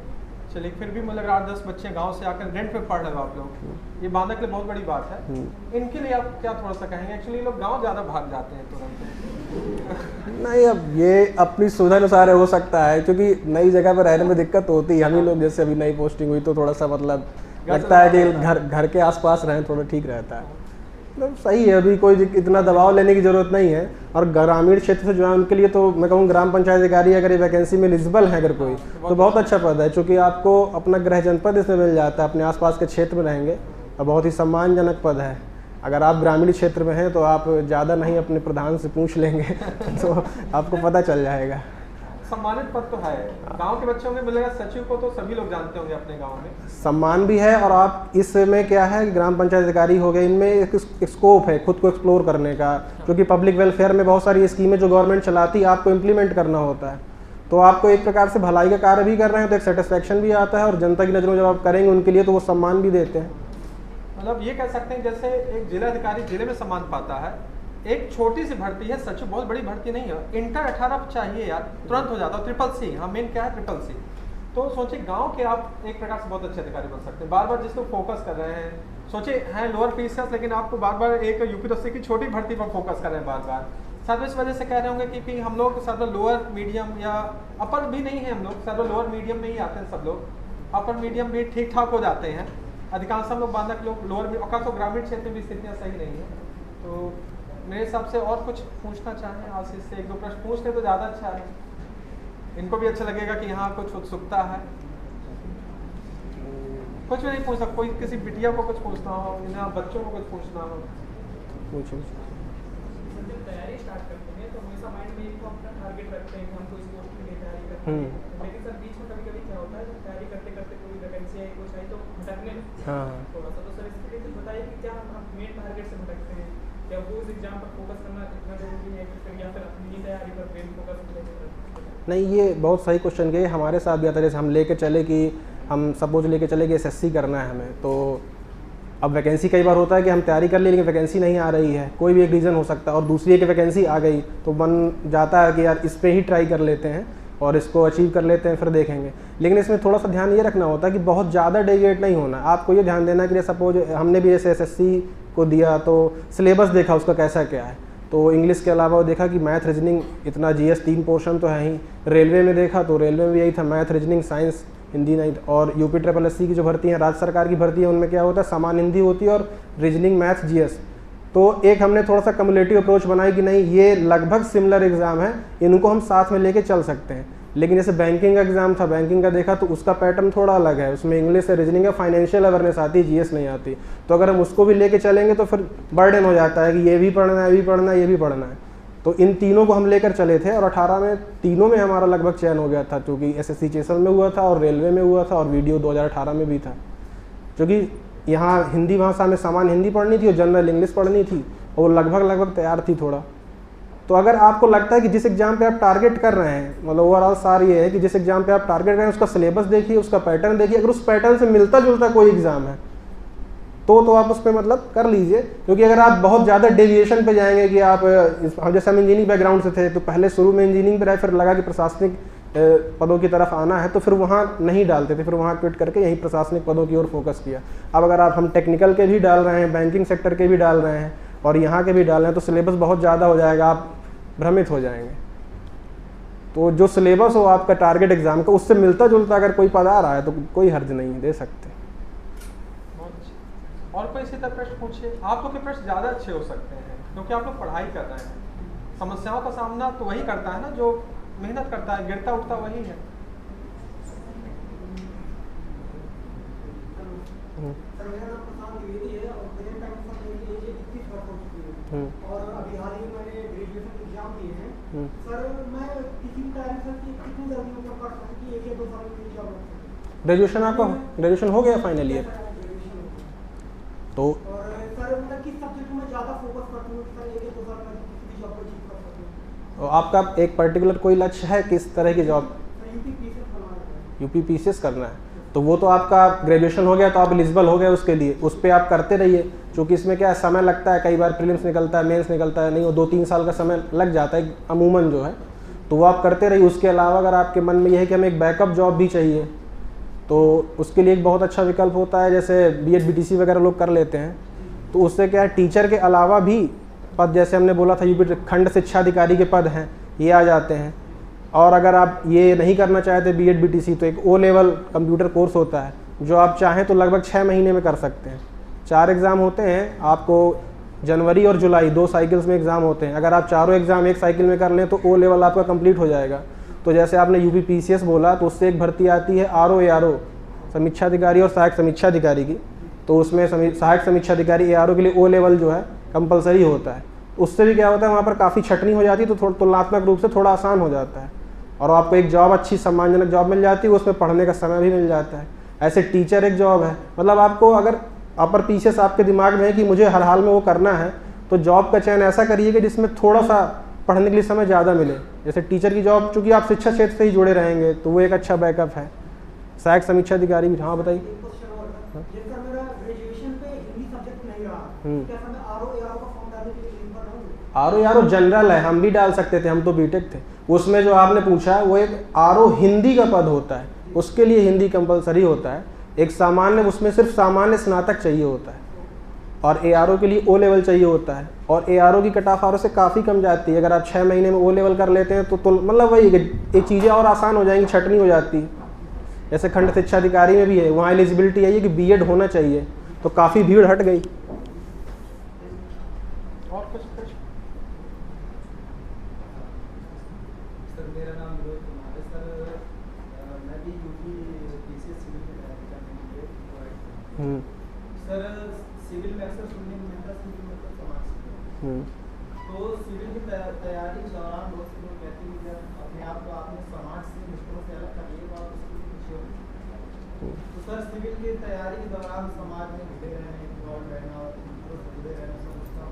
चलिए, फिर भी मतलब 8-10 बच्चे गांव से आकर रेंट पे पढ़ रहे हो आप लोग, ये बांधक के लिए बहुत बड़ी बात है। इनके लिए आप क्या थोड़ा सा कहेंगे? एक्चुअली लोग गाँव ज़्यादा भाग जाते हैं तुरंत। नहीं, अब ये अपनी सुविधा अनुसार हो सकता है, क्योंकि नई जगह पर रहने में दिक्कत होती है। हम ही लोग जैसे अभी नई पोस्टिंग हुई तो थोड़ा सा मतलब लगता है कि घर के आसपास रहें, थोड़ा ठीक रहता है। मतलब सही है, अभी कोई इतना दबाव लेने की ज़रूरत नहीं है। और ग्रामीण क्षेत्र से जो है उनके लिए तो मैं कहूँ ग्राम पंचायत अधिकारी अगर ये वैकेंसी में एलिजिबल है अगर कोई, तो बहुत अच्छा पद है, क्योंकि आपको अपना गृह जनपद इसमें मिल जाता है, अपने आसपास के क्षेत्र में रहेंगे और बहुत ही सम्मानजनक पद है। अगर आप ग्रामीण क्षेत्र में हैं तो आप ज़्यादा नहीं अपने प्रधान से पूछ लेंगे तो आपको पता चल जाएगा। सम्मानित पद तो है। गांव के बच्चों में मिलेगा, सचिव को तो सभी लोग जानते होंगे अपने गांव में। सम्मान भी है, और आप इसमें क्या है, ग्राम पंचायत अधिकारी हो गए, इनमें एक स्कोप है खुद को एक्सप्लोर करने का, क्योंकि पब्लिक वेलफेयर में बहुत सारी स्कीमें जो गवर्नमेंट चलाती है आपको इम्प्लीमेंट करना होता है। तो आपको एक प्रकार से भलाई का कार्य भी कर रहे हैं तो एक सेटिस्फेक्शन भी आता है, और जनता की नज़रों जब आप करेंगे उनके लिए तो वो सम्मान भी देते हैं। मतलब ये कह सकते हैं जैसे एक जिला अधिकारी जिले में सम्मान पाता है, एक छोटी सी भर्ती है, सचिव बहुत बड़ी भर्ती नहीं है, इंटर 18 चाहिए यार, तुरंत हो जाता है। CCC, हाँ मेन क्या है CCC। तो सोचिए गांव के आप एक प्रकार से बहुत अच्छे अधिकारी बन सकते हैं। बार बार जिसको फोकस कर रहे हैं, सोचिए हैं लोअर फीस, लेकिन आपको बार बार एक UPSC की छोटी भर्ती पर फोकस कर रहे हैं बार बार। शायद इस वजह से कह रहे होंगे कि हम लोग शायद लोअर मीडियम या अपर भी नहीं है, हम लोग शायद लोअर मीडियम में ही आते हैं सब लोग, अपर मीडियम भी ठीक ठाक हो जाते हैं। अधिकांश हम लोग बांधक लोग लोअर में, और तो ग्रामीण क्षेत्र में भी स्थितियाँ सही नहीं है। तो मेरे हिसाब से और कुछ पूछना चाहें आशीष से, एक दो प्रश्न पूछ ले तो ज़्यादा अच्छा है, इनको भी अच्छा लगेगा कि यहाँ कुछ उत्सुकता है। कुछ भी नहीं पूछ सकते, कोई किसी बिटिया को कुछ पूछना हो या बच्चों को कुछ पूछना हो। पूछो। जब तैयारी स्टार्ट करते हैं तो हमेशा माइंड में एक अपना टारगेट रखते हैं कि हमको इस पोस्ट के लिए तैयारी करनी है, लेकिन सर बीच में कभी कभी क्या होता है, जब तैयारी करते करते कोई वैकेंसी आई कुछ आई तो भटकने थोड़ा सा, तो सर इसके लिए कुछ बताइए कि क्या हम मेन टारगेट से भटकते हैं, क्या वो उस एग्जाम पर फोकस करना इतना जरूरी है फिर, या फिर अपनी तैयारी पर ब्रेन फोकस? नहीं, ये बहुत सही क्वेश्चन किया। हमारे साथ भी आता है, जैसे हम लेके चले कि हम सपोज लेके चले कि एसएससी करना है हमें, तो अब वैकेंसी कई बार होता है कि हम तैयारी कर ली लेकिन वैकेंसी नहीं आ रही है, कोई भी एक रीज़न हो सकता है, और दूसरी एक वैकेंसी आ गई तो मन जाता है कि यार इस पे ही ट्राई कर लेते हैं और इसको अचीव कर लेते हैं, फिर देखेंगे। लेकिन इसमें थोड़ा सा ध्यान ये रखना होता है कि बहुत ज़्यादा डेविएट नहीं होना। आपको ये ध्यान देना कि सपोज हमने भी जैसे एसएससी को दिया तो सिलेबस देखा उसका कैसा क्या है, तो इंग्लिश के अलावा वो देखा कि मैथ रीजनिंग इतना, जीएस 3 पोर्शन तो है ही। रेलवे में देखा तो रेलवे में भी यही था, मैथ रीजनिंग साइंस हिंदी नहीं। और यूपी SSSC की जो भर्ती है, राज्य सरकार की भर्ती है, उनमें क्या होता है, सामान्य हिंदी होती है और रीजनिंग मैथ जीएस। तो एक हमने थोड़ा सा कम्युलेटिव अप्रोच बनाई कि नहीं ये लगभग सिमिलर एग्जाम है, इनको हम साथ में लेके चल सकते हैं। लेकिन जैसे बैंकिंग का एग्जाम था, बैंकिंग का देखा तो उसका पैटर्न थोड़ा अलग है, उसमें इंग्लिश है, रीजनिंग है, फाइनेंशियल अवेयरनेस आती है, जीएस नहीं आती। तो अगर हम उसको भी लेके चलेंगे तो फिर बर्डन हो जाता है कि ये भी पढ़ना है, ये भी पढ़ना है, ये भी पढ़ना है। तो इन तीनों को हम लेकर चले थे और 18 में तीनों में हमारा लगभग चयन हो गया था, क्योंकि एसएससी चेसल में हुआ था और रेलवे में हुआ था और वीडियो 2018 में भी था। क्योंकि यहाँ हिंदी भाषा में सामान्य हिंदी पढ़नी थी और जनरल इंग्लिश पढ़नी थी, और लगभग तैयार थी थोड़ा। तो अगर आपको लगता है कि जिस एग्जाम पे आप टारगेट कर रहे हैं, मतलब ओवरऑल सार ये है कि जिस एग्जाम पे आप टारगेट कर रहे हैं उसका सिलेबस देखिए, उसका पैटर्न देखिए, अगर उस पैटर्न से मिलता जुलता कोई एग्जाम है तो आप उस पर मतलब कर लीजिए। क्योंकि अगर आप बहुत ज़्यादा डेविएशन पे जाएंगे कि आप जैसे हम इंजीनियरिंग बैकग्राउंड से थे तो पहले शुरू में इंजीनियरिंग पे रहे, फिर लगा कि प्रशासनिक पदों की तरफ आना है तो फिर वहाँ नहीं डालते थे, फिर वहाँ क्विट करके यहीं प्रशासनिक पदों की ओर फोकस किया। अब अगर आप हम टेक्निकल के भी डाल रहे हैं, बैंकिंग सेक्टर के भी डाल रहे हैं और यहाँ के भी डाल रहे हैं तो सिलेबस बहुत ज़्यादा हो जाएगा, आप भ्रमित हो जाएंगे। तो जो सिलेबस हो आपका टारगेट एग्जाम का, उससे मिलता जुलता अगर कोई पद आ रहा है तो कोई हर्ज नहीं, दे सकते। और कोई इसी तरह प्रश्न पूछिए। आप लोग के प्रश्न ज़्यादा अच्छे हो सकते हैं क्योंकि आप लोग पढ़ाई कर रहे हैं। समस्याओं का सामना तो वही करता है ना जो मेहनत करता है, गिरता उठता वही है। सर मेरा नाम प्रशांत द्विवेदी है और प्रेजेंट टाइम पर मेरी एज 21 वर्ष हो चुकी है और अभी हाल ही में मैंने ग्रेजुएशन एग्जाम दिए हैं। सर मैं किसी भी तैयारी सर की कितनी जल्दी मतलब कर सकती कि 1 या 2 साल में जॉब लग सके? ग्रेजुएशन आपका ग्रेजुएशन हो गया फाइनल ईयर? तो और सर मतलब किस सब्जेक्ट में ज़्यादा फोकस करती हूँ सर 1 या 2 साल में किसी भी जॉब को अचीव कर सकूँ? आपका एक पर्टिकुलर कोई लक्ष्य है किस तरह की जॉब? यूपीपीसीएस बनवाना है। यूपीपीसीएस करना है तो वो तो आपका ग्रेजुएशन हो गया तो आप एलिजिबल हो गए उसके लिए, उस पर आप करते रहिए। क्योंकि इसमें क्या है, समय लगता है, कई बार प्रीलिम्स निकलता है, मेंस निकलता है, नहीं वो 2-3 साल का समय लग जाता है अमूमन जो है, तो वो आप करते रहिए। उसके अलावा अगर आपके मन में यह है कि हमें एक बैकअप जॉब भी चाहिए तो उसके लिए एक बहुत अच्छा विकल्प होता है, जैसे बीएड बीटीसी वगैरह लोग कर लेते हैं। तो उससे क्या है, टीचर के अलावा भी पद, जैसे हमने बोला था यूपी खंड शिक्षा अधिकारी के पद हैं, ये आ जाते हैं। और अगर आप ये नहीं करना चाहते बीएड बीटीसी तो एक ओ लेवल कंप्यूटर कोर्स होता है जो आप चाहें तो लगभग 6 महीने में कर सकते हैं। 4 एग्ज़ाम होते हैं, आपको जनवरी और जुलाई 2 साइकिल्स में एग्ज़ाम होते हैं। अगर आप चारों एग्ज़ाम एक साइकिल में कर लें तो ओ लेवल आपका कंप्लीट हो जाएगा। तो जैसे आपने यूपीपीसीएस बोला तो उससे एक भर्ती आती है आरओ समीक्षा अधिकारी और सहायक समीक्षा अधिकारी की, तो उसमें सहायक समीक्षा अधिकारी ARO के लिए ओ लेवल जो है कंपलसरी होता है। उससे भी क्या होता है, वहाँ पर काफ़ी छटनी हो जाती है तो तुलनात्मक रूप से थोड़ा आसान हो जाता है और आपको एक जॉब, अच्छी सम्मानजनक जॉब मिल जाती है, उसमें पढ़ने का समय भी मिल जाता है। ऐसे टीचर एक जॉब है, मतलब आपको अगर अपर पीछे आपके दिमाग में है कि मुझे हर हाल में वो करना है तो जॉब का चयन ऐसा करिए कि जिसमें थोड़ा सा पढ़ने के लिए समय ज़्यादा मिले। जैसे टीचर की जॉब, चूँकि आप शिक्षा क्षेत्र से ही जुड़े रहेंगे तो वो एक अच्छा बैकअप है। सहायक समीक्षा अधिकारी भी, हाँ बताइए। जैसे मेरा ग्रेजुएशन पे हिंदी सब्जेक्ट नहीं रहा, क्या मैं आरओ का फॉर्म डालने के लिए एलिजिबल रहूंगा? आरओ जनरल है, हम भी डाल सकते थे, हम तो बीटेक थे। उसमें जो आपने पूछा वो एक आरओ हिंदी का पद होता है, उसके लिए हिंदी कंपलसरी होता है। एक सामान्य, उसमें सिर्फ सामान्य स्नातक चाहिए होता है और ARO के लिए ओ लेवल चाहिए होता है और ARO की कट ऑफ आरओ से काफ़ी कम जाती है। अगर आप 6 महीने में ओ लेवल कर लेते हैं तो मतलब वही ये चीज़ें और आसान हो जाएंगी, छटनी हो जाती है। जैसे खंड शिक्षा अधिकारी में भी है, वहाँ एलिजिबिलिटी है कि बीएड होना चाहिए, तो काफ़ी भीड़ हट गई। और कुछ प्रश्न? सर मेरा नाम विनोद कुमार है सर, मैं भी यूपी पीसीएस सिविल में तैयारी करने के लिए सर सिविल में अक्सर सुनने में मिलता है सिविल मतलब समाज सेवा, तो सिविल की तैयारी के दौरान बहुत से लोग कहते हैं कि अपने आप को आपने समाज से मित्रों से अलग कर लिया और उसके पीछे हो, तो सर सिविल की तैयारी के दौरान समाज में जुड़े रहना, इन्वॉल्व रहना और मित्रों से जुड़े रहना सर उसका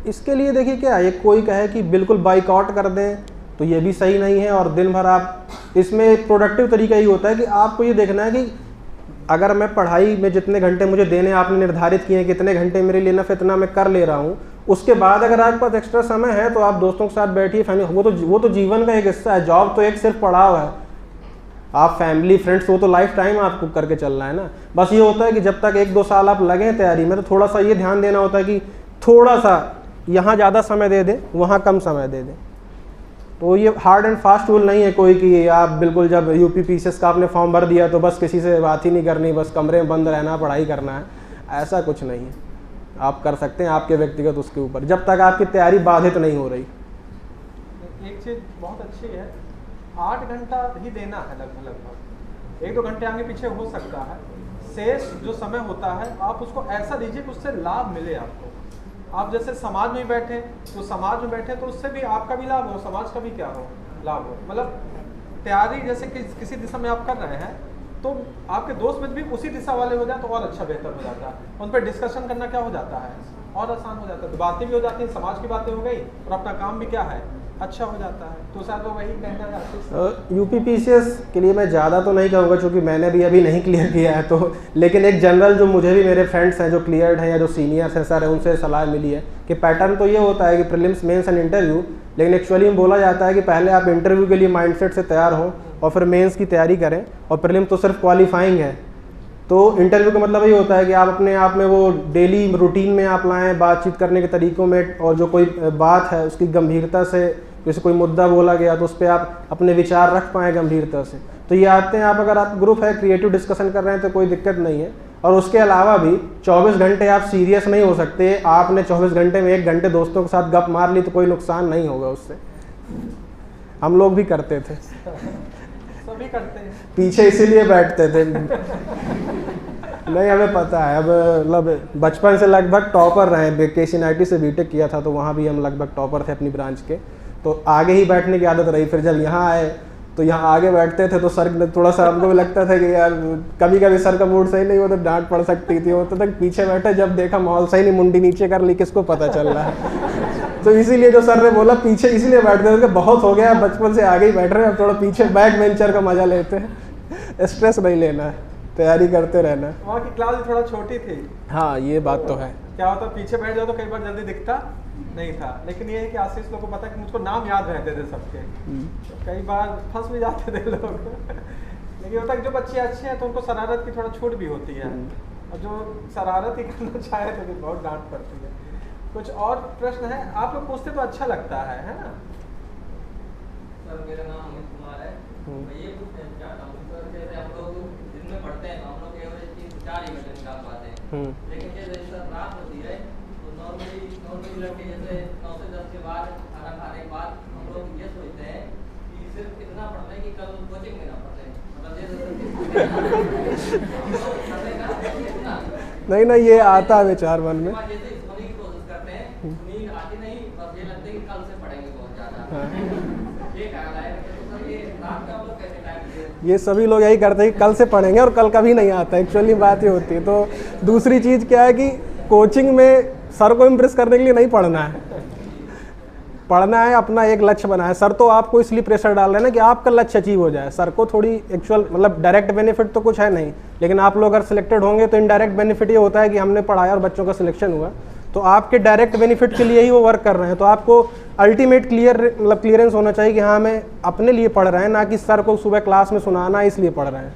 इसके लिए देखिए क्या है, कोई कहे कि बिल्कुल बाइकआउट कर दें तो ये भी सही नहीं है, और दिन भर आप इसमें प्रोडक्टिव तरीका ही होता है कि आपको ये देखना है कि अगर मैं पढ़ाई में जितने घंटे मुझे देने आपने निर्धारित किए हैं, कितने घंटे मेरे लिए नफ़ इतना मैं कर ले रहा हूँ, उसके बाद अगर आपके पास एक्स्ट्रा समय है तो आप दोस्तों के साथ बैठिए, फैमिली, वो तो जीवन का एक हिस्सा है। जॉब तो एक सिर्फ पढ़ाओ है, आप फैमिली फ्रेंड्स वो तो लाइफ टाइम आपको करके चलना है ना। बस ये होता है कि जब तक 1-2 साल आप लगें तैयारी में, तो थोड़ा सा ये ध्यान देना होता है कि थोड़ा सा यहाँ ज़्यादा समय दे दें, वहाँ कम समय दे दें। तो ये हार्ड एंड फास्ट रूल नहीं है कोई कि आप बिल्कुल जब यूपी पीसीएस का आपने फॉर्म भर दिया तो बस किसी से बात ही नहीं करनी, बस कमरे में बंद रहना, पढ़ाई करना है, ऐसा कुछ नहीं है। आप कर सकते हैं आपके व्यक्तिगत उसके ऊपर, जब तक आपकी तैयारी बाधित नहीं हो रही। एक चीज़ बहुत अच्छी है, 8 घंटा ही देना है लगभग, 1-2 घंटे आगे पीछे हो सकता है। शेष जो समय होता है आप उसको ऐसा दीजिए कि उससे लाभ मिले आपको। आप जैसे समाज में बैठे तो समाज में बैठे तो उससे भी आपका भी लाभ हो, समाज का भी क्या हो, लाभ हो। मतलब तैयारी जैसे कि किसी दिशा में आप कर रहे हैं तो आपके दोस्त मित्र भी उसी दिशा वाले हो जाए तो और अच्छा बेहतर हो जाता है। उन पर डिस्कशन करना क्या हो जाता है, और आसान हो जाता है, तो बातें भी हो जाती हैं, समाज की बातें हो गई और अपना काम भी क्या है अच्छा हो जाता है। तो शायद वो वही कहना चाहते हैं। यूपी पीसीएस के लिए मैं ज़्यादा तो नहीं कहूँगा क्योंकि मैंने भी अभी नहीं क्लियर किया है, तो लेकिन एक जनरल जो मुझे भी मेरे फ्रेंड्स हैं जो क्लियर्ड हैं या जो सीनियर्स हैं सर है, उनसे सलाह मिली है कि पैटर्न तो ये होता है कि प्रीलिम्स मेंस एंड इंटरव्यू, लेकिन एक्चुअली में बोला जाता है कि पहले आप इंटरव्यू के लिए माइंडसेट से तैयार हों और फिर मेंस की तैयारी करें, और प्रीलिम्स तो सिर्फ क्वालिफाइंग है। तो इंटरव्यू का मतलब ये होता है कि आप अपने आप में वो डेली रूटीन में आप लाएँ, बातचीत करने के तरीक़ों में, और जो कोई बात है उसकी गंभीरता से, जैसे कोई मुद्दा बोला गया तो उस पर आप अपने विचार रख पाएँ गंभीरता से। तो ये आते हैं आप, अगर आप ग्रुप है क्रिएटिव डिस्कशन कर रहे हैं तो कोई दिक्कत नहीं है। और उसके अलावा भी 24 घंटे आप सीरियस नहीं हो सकते। आपने 24 घंटे में 1 घंटे दोस्तों के साथ गप मार ली तो कोई नुकसान नहीं होगा उससे। हम लोग भी करते थे, सभी करते हैं, पीछे इसीलिए बैठते थे। नहीं, हमें पता है, अब मतलब बचपन से लगभग टॉपर रहे। KCNIT से बीटेक किया था तो वहाँ भी हम लगभग टॉपर थे अपनी ब्रांच के, तो आगे ही बैठने की आदत रही। फिर जब यहाँ आए तो यहाँ आगे बैठते थे तो सर थोड़ा सा हमको भी लगता था कि यार कभी कभी सर का मूड सही नहीं हो तो डांट पड़ सकती थी। वो तो तक पीछे बैठे, जब देखा माहौल सही नहीं, मुंडी नीचे कर ली, किसको पता चल रहा है। तो इसीलिए जो सर ने बोला पीछे इसलिए बैठते थे, बहुत हो गया बचपन से आगे ही बैठ रहे हैं, अब थोड़ा पीछे बैक बेंचर का मजा लेते हैं। स्ट्रेस नहीं लेना है, तैयारी करते रहना है। वहाँ की क्लास थोड़ा छोटी थी। हाँ, ये बात तो है। क्या होता पीछे बैठ जाओ तो कई बार जल्दी दिखता नहीं था, लेकिन ये है कि आशीष लोगों को पता है कि मुझको नाम याद रहते थे सबके, तो कई बार फंस भी जाते थे लोग। लेकिन होता है जो बच्चे अच्छे हैं तो उनको शरारत की थोड़ा छूट भी होती है, और जो शरारत ही करना चाहे तो फिर बहुत डांट पड़ती है। कुछ और प्रश्न है? आप लोग पूछते तो अच्छा लगता है ना। सर मेरा नाम अमित कुमार है। मैं ये पूछना चाहता हूँ सर, जैसे हम लोग दिन में पढ़ते हैं तो हम लोग एवरेज 4 ही घंटे निकाल पाते हैं, लेकिन जैसे सर रात होती है तो नॉर्मली लड़के जैसे 9 से 10 के बाद खाना खाने के बाद हम लोग ये सोचते हैं कि सिर्फ इतना पढ़ लें कि कल कोचिंग में ना पढ़ लें, मतलब नहीं नहीं, ये आता है विचार मन में। जैसे सोने की कोशिश करते हैं, नींद आती नहीं, बस ये लगता है कि कल से पढ़ेंगे बहुत ज़्यादा। ये ख्याल है तो सर, ये रात में हम लोग कैसे टाइम, ये सभी लोग यही करते हैं कि कल से पढ़ेंगे, और कल कभी नहीं आता। एक्चुअली बात ये होती है। तो दूसरी चीज़ क्या है कि कोचिंग में सर को इम्प्रेस करने के लिए नहीं पढ़ना है, पढ़ना है अपना एक लक्ष्य बनाया। सर तो आपको इसलिए प्रेशर डाल रहे हैं ना कि आपका लक्ष्य अचीव हो जाए। सर को थोड़ी एक्चुअल मतलब डायरेक्ट बेनिफिट तो कुछ है नहीं, लेकिन आप लोग अगर सिलेक्टेड होंगे तो इनडायरेक्ट बेनिफिट ये होता है कि हमने पढ़ाया और बच्चों का सिलेक्शन हुआ, तो आपके डायरेक्ट बेनिफिट के लिए ही वो वर्क कर रहे हैं। तो आपको अल्टीमेट क्लियरेंस होना चाहिए कि हाँ मैं अपने लिए पढ़ रहे हैं, ना कि सर को सुबह क्लास में सुनाना इसलिए पढ़ रहे हैं।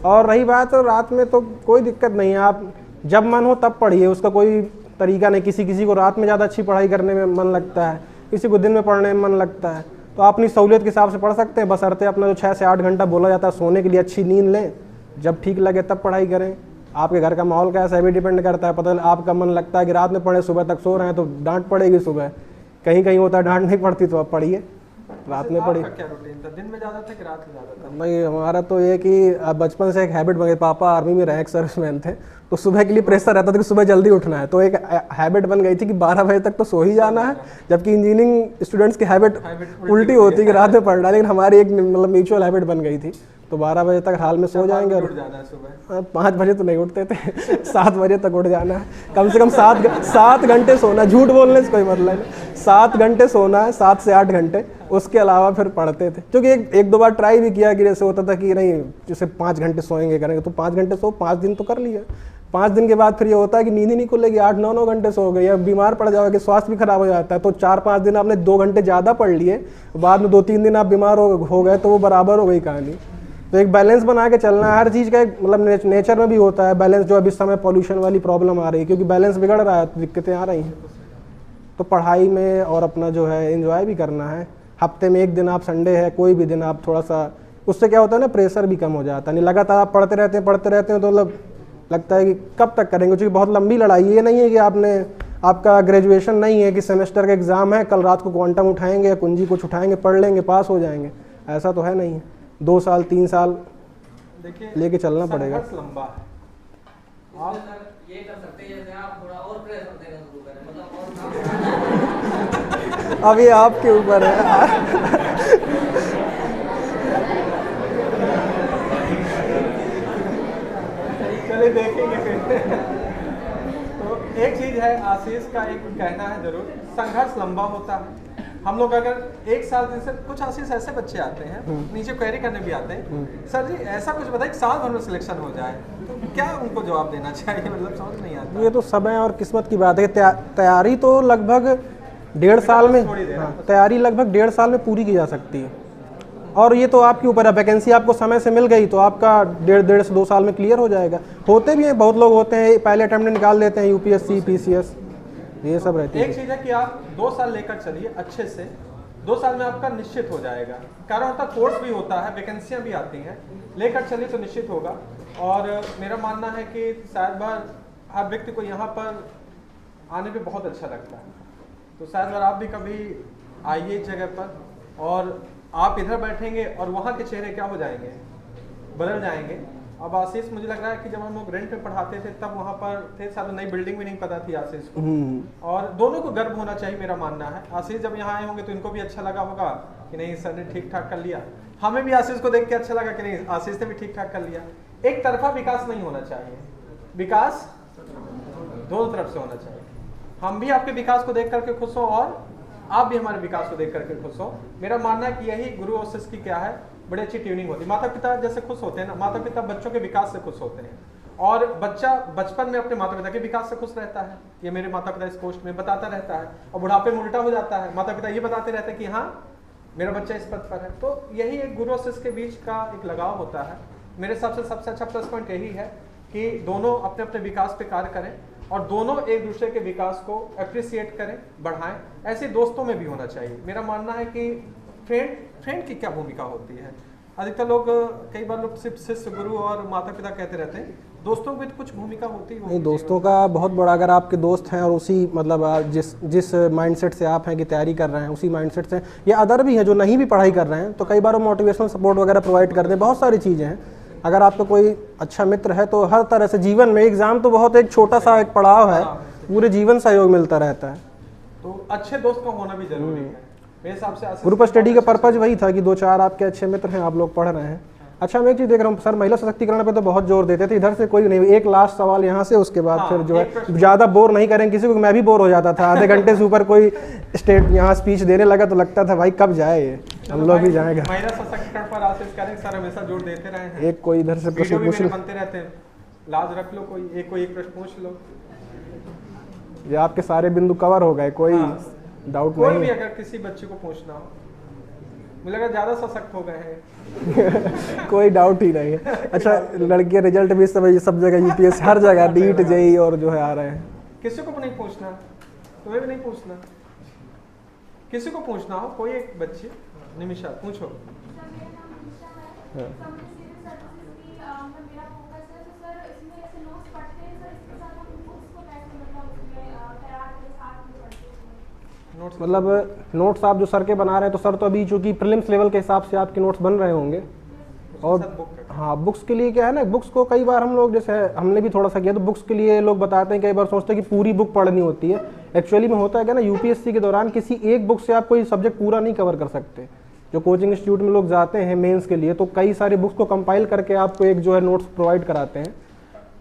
और रही बात रात में, तो कोई दिक्कत नहीं है, आप जब मन हो तब पढ़िए, उसका कोई तरीका नहीं। किसी किसी को रात में ज़्यादा अच्छी पढ़ाई करने में मन लगता है, किसी को दिन में पढ़ने में मन लगता है। तो आप अपनी सहूलियत के हिसाब से पढ़ सकते हैं, बशर्ते अपना जो 6 से 8 घंटा बोला जाता है सोने के लिए अच्छी नींद लें, जब ठीक लगे तब पढ़ाई करें। आपके घर का माहौल कैसा है भी डिपेंड करता है। पता आपका मन लगता है कि रात में पढ़े, सुबह तक सो रहे हैं तो डांट पड़ेगी सुबह, कहीं कहीं होता है डांट नहीं पड़ती तो आप पढ़िए, रात में पढ़िए। क्या रूटीन था, दिन में ज़्यादा था कि रात में ज़्यादा था? भाई हमारा तो ये कि अब बचपन से एक हैबिट बन गई, पापा आर्मी में रहे, एक सर्विसमैन थे, तो सुबह के लिए प्रेशर रहता था कि सुबह जल्दी उठना है, तो एक हैबिट बन गई थी कि 12 बजे तक तो सो ही जाना है, जबकि इंजीनियरिंग स्टूडेंट्स की हैबिट उल्टी होती है कि रात में पढ़ना, लेकिन हमारी एक मतलब म्यूचुअल हैबिट बन गई थी, तो 12 बजे तक हाल में सो जाएंगे और 5 बजे तो नहीं उठते थे 7 बजे तक उठ जाना है, कम से कम 7 घंटे सोना, झूठ बोलने से कोई मतलब नहीं, 7 घंटे सोना है, 7 से 8 घंटे, उसके अलावा फिर पढ़ते थे। क्योंकि एक दो बार ट्राई भी किया कि जैसे होता था कि नहीं जैसे 5 घंटे सोएंगे करेंगे, तो 5 घंटे सो, 5 दिन तो कर लिया, 5 दिन के बाद फिर ये होता है कि नींद ही नहीं खुलेगी, 8-9 घंटे सो गए, या बीमार पड़ जाओगे, स्वास्थ्य भी खराब हो जाता है। तो 4-5 दिन आपने 2 घंटे ज़्यादा पढ़ लिए, बाद में 2-3 दिन आप बीमार हो गए, तो वो बराबर हो गई कहानी। तो एक बैलेंस बना के चलना है, हर चीज़ का एक मतलब नेचर में भी होता है बैलेंस, जो अभी इस समय पॉल्यूशन वाली प्रॉब्लम आ रही है, क्योंकि बैलेंस बिगड़ रहा है तो दिक्कतें आ रही हैं। तो पढ़ाई में और अपना जो है एंजॉय भी करना है, हफ्ते में 1 दिन आप संडे है, कोई भी दिन आप थोड़ा सा, उससे क्या होता है ना प्रेशर भी कम हो जाता है। नहीं लगातार आप पढ़ते रहते हैं तो मतलब लगता है कि कब तक करेंगे, क्योंकि बहुत लंबी लड़ाई है। ये नहीं है कि आपका ग्रेजुएशन नहीं है कि सेमेस्टर का एग्ज़ाम है, कल रात को क्वांटम उठाएंगे या कुंजी कुछ उठाएंगे, पढ़ लेंगे, पास हो जाएंगे, ऐसा तो है नहीं। 2 साल 3 साल लेके चलना पड़ेगा। लंबा है, आप ये कर सकते हैं जैसे आप थोड़ा और प्रेशर देना शुरू करें, मतलब और अब ये आपके ऊपर है चलिए देखेंगे फिर। तो एक चीज़ है, आशीष का एक कहना है जरूर, संघर्ष लंबा होता है। हम लोग अगर 1 साल से कुछ आशीष ऐसे बच्चे आते हैं नीचे क्वेरी करने भी आते हैं, सर जी ऐसा कुछ बताइए 1 साल भर में सिलेक्शन हो जाए, तो क्या उनको जवाब देना चाहिए, मतलब समझ नहीं आता। ये तो समय और किस्मत की बात है। तैयारी तो लगभग 1.5 साल में, तैयारी लगभग 1.5 साल में पूरी की जा सकती है, और ये तो आपके ऊपर है। वैकेंसी आपको समय से मिल गई तो आपका 1.5 से 2 साल में क्लियर हो जाएगा। होते भी हैं, बहुत लोग होते हैं पहले अटेम्प्ट में निकाल देते हैं, यूपीएससी PCS ये सब रहती है। एक चीज़ है कि आप 2 साल लेकर चलिए अच्छे से, 2 साल में आपका निश्चित हो जाएगा। कारण होता कोर्स भी होता है, वैकेंसियाँ भी आती हैं, लेकर चलिए तो निश्चित होगा। और मेरा मानना है कि शायद बार हर व्यक्ति को यहाँ पर आने पे बहुत अच्छा लगता है, तो शायद बार आप भी कभी आइए इस जगह पर, और आप इधर बैठेंगे और वहाँ के चेहरे क्या हो जाएंगे, बदल जाएंगे। अब आशीष मुझे लग रहा है कि जब हम लोग रेंट पे पढ़ाते थे तब वहाँ पर थे, शायद नई बिल्डिंग भी नहीं पता थी आशीष को, और दोनों को गर्व होना चाहिए मेरा मानना है। आशीष जब यहाँ आए होंगे तो इनको भी अच्छा लगा होगा कि नहीं सर ने ठीक ठाक कर लिया, हमें भी आशीष को देख के अच्छा लगा कि नहीं आशीष ने भी ठीक ठाक कर लिया। एक तरफा विकास नहीं होना चाहिए, विकास दोनों तरफ से होना चाहिए। हम भी आपके विकास को देख करके खुश हो और आप भी हमारे विकास को देख करके खुश हो। मेरा मानना है कि यही गुरु और शिष्य की क्या है, बड़ी अच्छी ट्यूनिंग होती है। माता पिता जैसे खुश होते हैं ना, माता पिता बच्चों के विकास से खुश होते हैं, और बच्चा बचपन में अपने माता पिता के विकास से खुश रहता है, ये मेरे माता पिता इस पोस्ट में बताता रहता है, और बुढ़ापे में उल्टा हो जाता है, माता पिता ये बताते रहते हैं कि हाँ मेरा बच्चा इस पद पर है। तो यही एक गुरु और शिष्य के बीच का एक लगाव होता है। मेरे हिसाब से सबसे अच्छा प्लस पॉइंट यही है कि दोनों अपने अपने विकास पे कार्य करें, और दोनों एक दूसरे के विकास को अप्रिसिएट करें, बढ़ाएं। ऐसे दोस्तों में भी होना चाहिए। मेरा मानना है कि फ्रेंड की क्या भूमिका होती है, अधिकतर लोग कई बार लोग सिर्फ शिष्य गुरु और माता पिता कहते रहते हैं, दोस्तों की कुछ भूमिका होती है। नहीं, दोस्तों का बहुत बड़ा, अगर आपके दोस्त हैं और उसी मतलब जिस माइंडसेट से आप हैं कि तैयारी कर रहे हैं उसी माइंडसेट से, या अदर भी हैं जो नहीं भी पढ़ाई कर रहे हैं, तो कई बार वो मोटिवेशनल सपोर्ट वगैरह प्रोवाइड करते हैं, बहुत सारी चीज़ें हैं। अगर आपका कोई अच्छा मित्र है तो हर तरह से जीवन में, एग्जाम तो बहुत एक छोटा सा एक पड़ाव है, पूरे जीवन सहयोग मिलता रहता है। तो अच्छे दोस्त का होना भी जरूरी है मेरे हिसाब से। ग्रुप स्टडी का पर्पज वही था कि 2-4 आपके अच्छे मित्र हैं, आप लोग पढ़ रहे हैं। अच्छा, मैं एक चीज़ देख रहा हूँ सर, महिला सशक्तिकरण पे तो बहुत जोर देते थे, इधर से कोई नहीं। एक लास्ट सवाल यहाँ से, उसके बाद फिर जो है ज़्यादा बोर नहीं करेंगे किसी को। मैं भी बोर हो जाता था, आधे घंटे से ऊपर कोई स्टेट यहाँ स्पीच देने लगा तो लगता था भाई कब जाए ये, हम लोग भी जाएगा। महिला सशक्तिकरण पर आशीष करें सर, हमेशा जोर देते रहे हैं। एक कोई इधर से प्रश्न पूछ लो, बनते रहते हैं, लाज रख लो, कोई एक प्रश्न पूछ लो। ये आपके सारे बिंदु कवर हो गए, कोई डाउट नहीं। कोई भी अगर किसी बच्चे को पूछना हो, मुझे लगा ज़्यादा सशक्त हो गए हैं कोई डाउट ही नहीं है। अच्छा, लड़के रिजल्ट भी सब जगह यूपीएससी, हर जगह नीट जेईई और जो है आ रहे हैं। किसी को भी नहीं पूछना, तुम्हें भी नहीं पूछना, किसी को पूछना हो, कोई एक बच्ची, निमिषा पूछो। मतलब नोट्स आप जो सर के बना रहे हैं, तो सर तो अभी चूंकि प्रीलिम्स लेवल के हिसाब से आपके नोट्स बन रहे होंगे, और हाँ बुक्स के लिए क्या है ना, बुक्स को कई बार हम लोग, जैसे हमने भी थोड़ा सा किया, तो बुक्स के लिए लोग बताते हैं, कई बार सोचते हैं कि पूरी बुक पढ़नी होती है। एक्चुअली में होता है क्या ना, यूपीएससी के दौरान किसी एक बुक से आप कोई सब्जेक्ट पूरा नहीं कवर कर सकते। जो कोचिंग इंस्टीट्यूट में लोग जाते हैं मेंस के लिए, तो कई सारे बुक्स को कंपाइल करके आपको एक जो है नोट्स प्रोवाइड कराते हैं।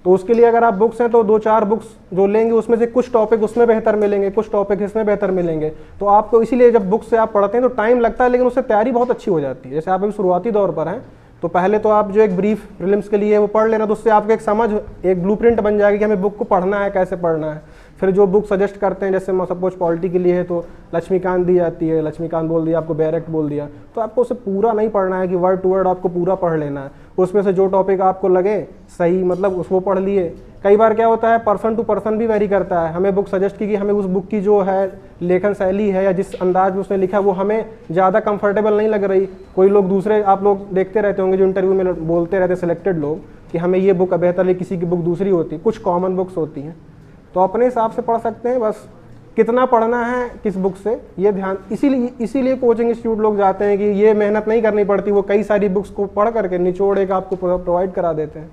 तो उसके लिए अगर आप बुक्स हैं तो 2-4 बुक्स जो लेंगे, उसमें से कुछ टॉपिक उसमें बेहतर मिलेंगे, कुछ टॉपिक इसमें बेहतर मिलेंगे। तो आपको इसीलिए जब बुक से आप पढ़ते हैं तो टाइम लगता है, लेकिन उससे तैयारी बहुत अच्छी हो जाती है। जैसे आप अभी शुरुआती दौर पर हैं, तो पहले तो आप जो एक ब्रीफ प्रीलिम्स के लिए वो पढ़ लेना, तो उससे आपको एक समझ, एक ब्लूप्रिंट बन जाएगी कि हमें बुक को पढ़ना है, कैसे पढ़ना है। फिर जो बुक सजेस्ट करते हैं, जैसे सपोज पॉलिटी के लिए है तो लक्ष्मीकांत दी जाती है, लक्ष्मीकांत बोल दिया, आपको बैरेक्ट बोल दिया, तो आपको उसे पूरा नहीं पढ़ना है कि वर्ड टू वर्ड आपको पूरा पढ़ लेना है। उसमें से जो टॉपिक आपको लगे सही, मतलब उसको पढ़ लिए। कई बार क्या होता है, पर्सन टू पर्सन भी वेरी करता है। हमें बुक सजेस्ट की कि हमें उस बुक की जो है लेखन शैली है या जिस अंदाज में उसने लिखा है वो हमें ज़्यादा कंफर्टेबल नहीं लग रही। कोई लोग दूसरे, आप लोग देखते रहते होंगे जो इंटरव्यू में बोलते रहते सिलेक्टेड लोग कि हमें ये बुक बेहतर लगी, किसी की बुक दूसरी होती, कुछ कॉमन बुक्स होती हैं। तो अपने हिसाब से पढ़ सकते हैं, बस कितना पढ़ना है किस बुक से ये ध्यान। इसीलिए कोचिंग इंस्टीट्यूट लोग जाते हैं कि ये मेहनत नहीं करनी पड़ती, वो कई सारी बुक्स को पढ़ करके निचोड़ एक आपको प्रोवाइड करा देते हैं।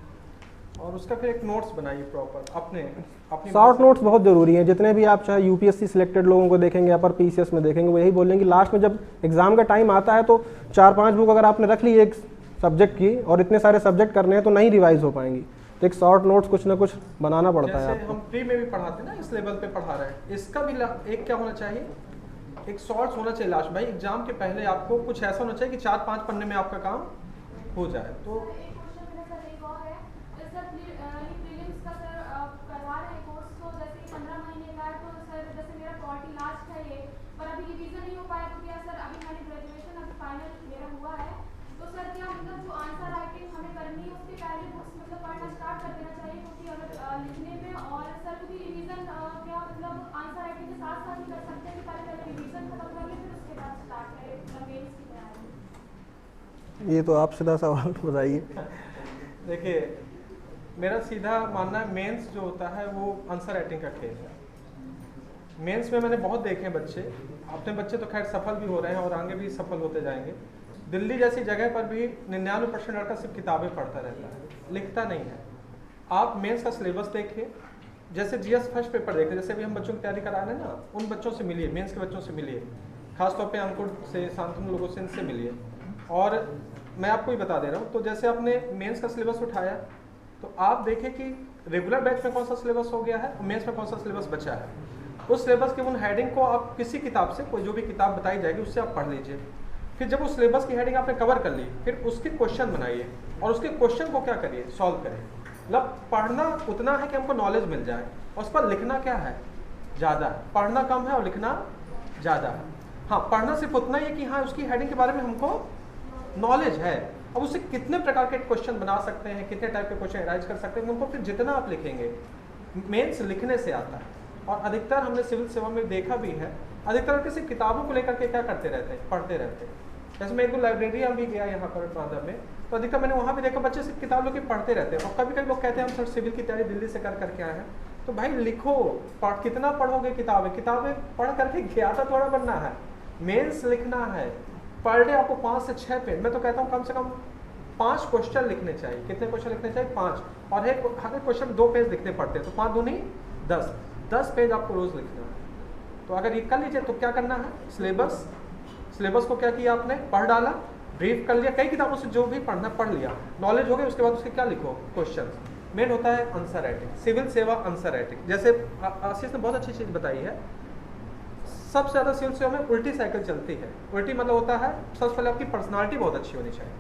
और उसका फिर एक नोट्स बनाइए प्रॉपर अपने शॉर्ट नोट्स बहुत ज़रूरी हैं। जितने भी आप चाहे यूपीएससी सिलेक्टेड लोगों को देखेंगे, अपर पीसीएस में देखेंगे, वो यही बोलेंगे लास्ट में जब एग्जाम का टाइम आता है तो 4-5 बुक अगर आपने रख ली एक सब्जेक्ट की, और इतने सारे सब्जेक्ट करने हैं तो नहीं रिवाइज हो पाएंगी। तो एक शॉर्ट नोट्स कुछ ना कुछ बनाना पड़ता है आपको। हम प्री में भी पढ़ाते हैं ना, इस लेवल पे पढ़ा रहे हैं, इसका भी एक क्या होना चाहिए, एक शॉर्ट्स होना चाहिए लास्ट भाई। एग्जाम के पहले आपको कुछ ऐसा होना चाहिए कि 4-5 पन्ने में आपका काम हो जाए। तो ये तो आप सीधा सवाल बताइए। देखिए, मेरा सीधा मानना है मेंस जो होता है वो आंसर राइटिंग का खेल है। मेंस में मैंने बहुत देखे हैं बच्चे, अपने बच्चे तो खैर सफल भी हो रहे हैं और आगे भी सफल होते जाएंगे। दिल्ली जैसी जगह पर भी 99% लड़का सिर्फ किताबें पढ़ता रहता है, लिखता नहीं है। आप मेंस का सिलेबस देखिए, जैसे जीएस फर्स्ट पेपर देखिए, जैसे भी हम बच्चों की तैयारी करा रहे हैं ना, उन बच्चों से मिलिए, मेंस के बच्चों से मिलिए, खासतौर पे अंकुर से, शांतनु लोगों से, इनसे मिलिए। और मैं आपको ही बता दे रहा हूँ, तो जैसे आपने मेंस का सिलेबस उठाया तो आप देखें कि रेगुलर बैच में कौन सा सिलेबस हो गया है और मेंस में कौन सा सिलेबस बचा है। उस सिलेबस के उन हेडिंग को आप किसी किताब से, कोई जो भी किताब बताई जाएगी उससे आप पढ़ लीजिए। फिर जब उस सिलेबस की हेडिंग आपने कवर कर ली, फिर उसके क्वेश्चन बनाइए और उसके क्वेश्चन को क्या करिए, सॉल्व करें। मतलब पढ़ना उतना है कि हमको नॉलेज मिल जाए, और उस पर लिखना क्या है, ज़्यादा है। पढ़ना कम है और लिखना ज़्यादा है। हाँ, पढ़ना सिर्फ उतना ही है कि हाँ उसकी हेडिंग के बारे में हमको नॉलेज है। अब उससे कितने प्रकार के क्वेश्चन बना सकते हैं, कितने टाइप के क्वेश्चन राइज कर सकते हैं, उनको फिर जितना आप लिखेंगे, मेंस लिखने से आता है। और अधिकतर हमने सिविल सेवा में देखा भी है, अधिकतर किसी किताबों को लेकर के क्या करते रहते हैं, पढ़ते रहते हैं। जैसे मैं एक दो लाइब्रेरी भी गया यहाँ पर माधव में, तो अधिकतर मैंने वहाँ भी देखा बच्चे सिर्फ किताब लोग पढ़ते रहते हैं। और कभी कभी लोग कहते हैं हम सर सिविल की तैयारी दिल्ली से कर करके आए हैं। तो भाई लिखो, कितना पढ़ोगे किताबें पढ़ करके ज्ञाता थोड़ा बनना है। मेंस लिखना है, पर डे आपको 5 से 6 पेज, मैं तो कहता हूँ कम से कम 5 क्वेश्चन लिखने चाहिए। कितने क्वेश्चन लिखने चाहिए? 5। और हर क्वेश्चन 2 पेज लिखने पड़ते हैं, तो 5 दूनी 10 पेज आपको रोज लिखना है। तो अगर ये कर लीजिए तो क्या करना है, सिलेबस को क्या किया आपने, पढ़ डाला, ब्रीफ कर लिया, कई किताबों से जो भी पढ़ना पढ़ लिया, नॉलेज हो गई, उसके बाद उसके क्या लिखो, क्वेश्चन। मेन होता है आंसर राइटिंग, सिविल सेवा आंसर राइटिंग। जैसे आशीष ने बहुत अच्छी चीज़ बताई है, सबसे ज़्यादा सिविल सेवा में उल्टी साइकिल चलती है। उल्टी मतलब होता है सबसे पहले आपकी पर्सनालिटी बहुत अच्छी होनी चाहिए।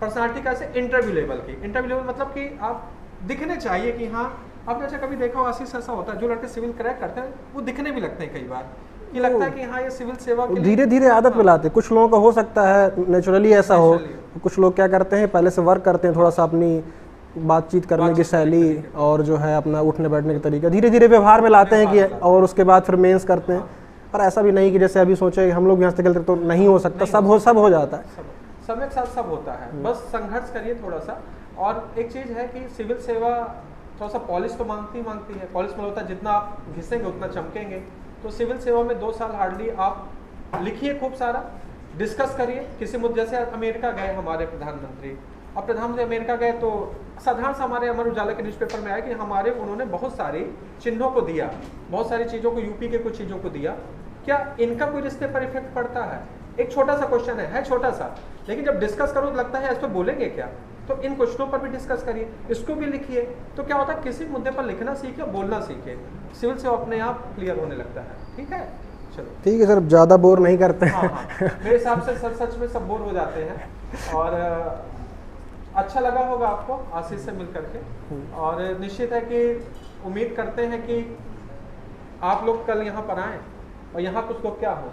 पर्सनालिटी कैसे, इंटरव्यू लेवल की। इंटरव्यू लेवल मतलब कि आप दिखने चाहिए कि हाँ, आपने अच्छा कभी देखा हो आशीष, ऐसा होता है जो लड़के सिविल क्रैक करते हैं वो दिखने भी लगते हैं कई बार, कि लगता है कि हाँ ये सिविल सेवा के लिए धीरे धीरे आदत मिलाते हैं। कुछ लोगों का हो सकता है नेचुरली ऐसा हो, कुछ लोग क्या करते हैं पहले से वर्क करते हैं, थोड़ा सा अपनी बातचीत करने की शैली और जो है अपना उठने बैठने का तरीका धीरे धीरे व्यवहार में लाते हैं कि, और उसके बाद फिर मेंस करते हैं। और ऐसा भी नहीं कि जैसे अभी सोचे हम लोग यहाँ से निकलते तो नहीं हो सकता, सब हो जाता है। समय के साथ सब होता है, बस संघर्ष करिए थोड़ा सा। और एक चीज़ है कि सिविल सेवा थोड़ा सा पॉलिश तो मांगती है, पॉलिश में होता है जितना आप घिसेंगे उतना चमकेंगे। तो सिविल सेवा में 2 साल हार्डली आप लिखिए, खूब सारा डिस्कस करिए किसी मुद्दे। जैसे अमेरिका गए हमारे प्रधानमंत्री, अब प्रधानमंत्री अमेरिका गए तो साधारण सा हमारे अमर उजाला के न्यूज़पेपर में आया कि उन्होंने बहुत सारी चिन्हों को दिया, बहुत सारी चीज़ों को, यूपी के कुछ चीज़ों को दिया, क्या इनका कोई रिश्ते पर इफेक्ट पड़ता है? एक छोटा सा क्वेश्चन है छोटा सा, लेकिन जब डिस्कस करो तो लगता है इस पर बोलेंगे क्या, तो इन क्वेश्चनों पर भी डिस्कस करिए, इसको भी लिखिए। तो क्या होता है, किसी मुद्दे पर लिखना सीखे, बोलना सीखे, सिविल से अपने आप क्लियर होने लगता है। ठीक है, चलो ठीक है सर, ज़्यादा बोर नहीं करते हैं। हाँ, मेरे हिसाब से सच में सब बोर हो जाते हैं। और अच्छा लगा होगा आपको आशीष से मिल करके, और निश्चित है कि उम्मीद करते हैं कि आप लोग कल यहाँ पर आएँ और यहाँ कुछ लोग क्या हो,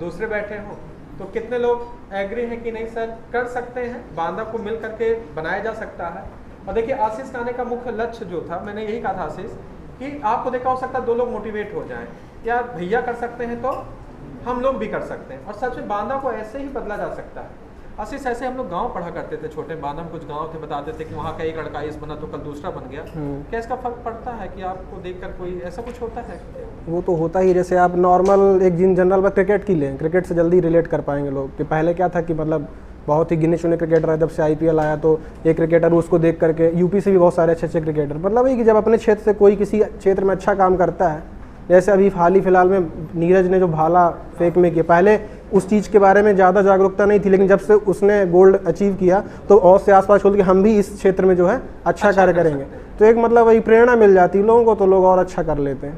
दूसरे बैठे हों, तो कितने लोग एग्री हैं कि नहीं सर कर सकते हैं, बांदा को मिल करके बनाया जा सकता है। और देखिए आशीष का आने का मुख्य लक्ष्य जो था, मैंने यही कहा था आशीष कि आपको देखा हो सकता है 2 लोग मोटिवेट हो जाएं, यार भैया कर सकते हैं तो हम लोग भी कर सकते हैं। और सच में बांदा को ऐसे ही बदला जा सकता है। आशीष, ऐसे हम लोग गांव पढ़ा करते थे, छोटे बांदा में कुछ गांव थे, बताते थे कि वहाँ का एक लड़का इस बना तो कल दूसरा बन गया। क्या इसका फर्क पड़ता है कि आपको देखकर कोई ऐसा कुछ होता है? वो तो होता ही, जैसे आप नॉर्मल एक जनरल में क्रिकेट की लें, क्रिकेट से जल्दी रिलेट कर पाएंगे लोग। कि पहले क्या था कि मतलब बहुत ही गिने चुने क्रिकेटर है, जब से IPL आया तो एक क्रिकेटर उसको देख करके, यूपी से भी बहुत सारे अच्छे क्रिकेटर, मतलब ये कि जब अपने क्षेत्र से कोई किसी क्षेत्र में अच्छा काम करता है, जैसे अभी हाल ही फिलहाल में नीरज ने जो भाला फेंक में किया, पहले उस चीज़ के बारे में ज़्यादा जागरूकता नहीं थी, लेकिन जब से उसने गोल्ड अचीव किया तो और से आसपास खोल के हम भी इस क्षेत्र में जो है अच्छा कार्य करेंगे, तो एक मतलब वही प्रेरणा मिल जाती है लोगों को, तो लोग और अच्छा कर लेते हैं।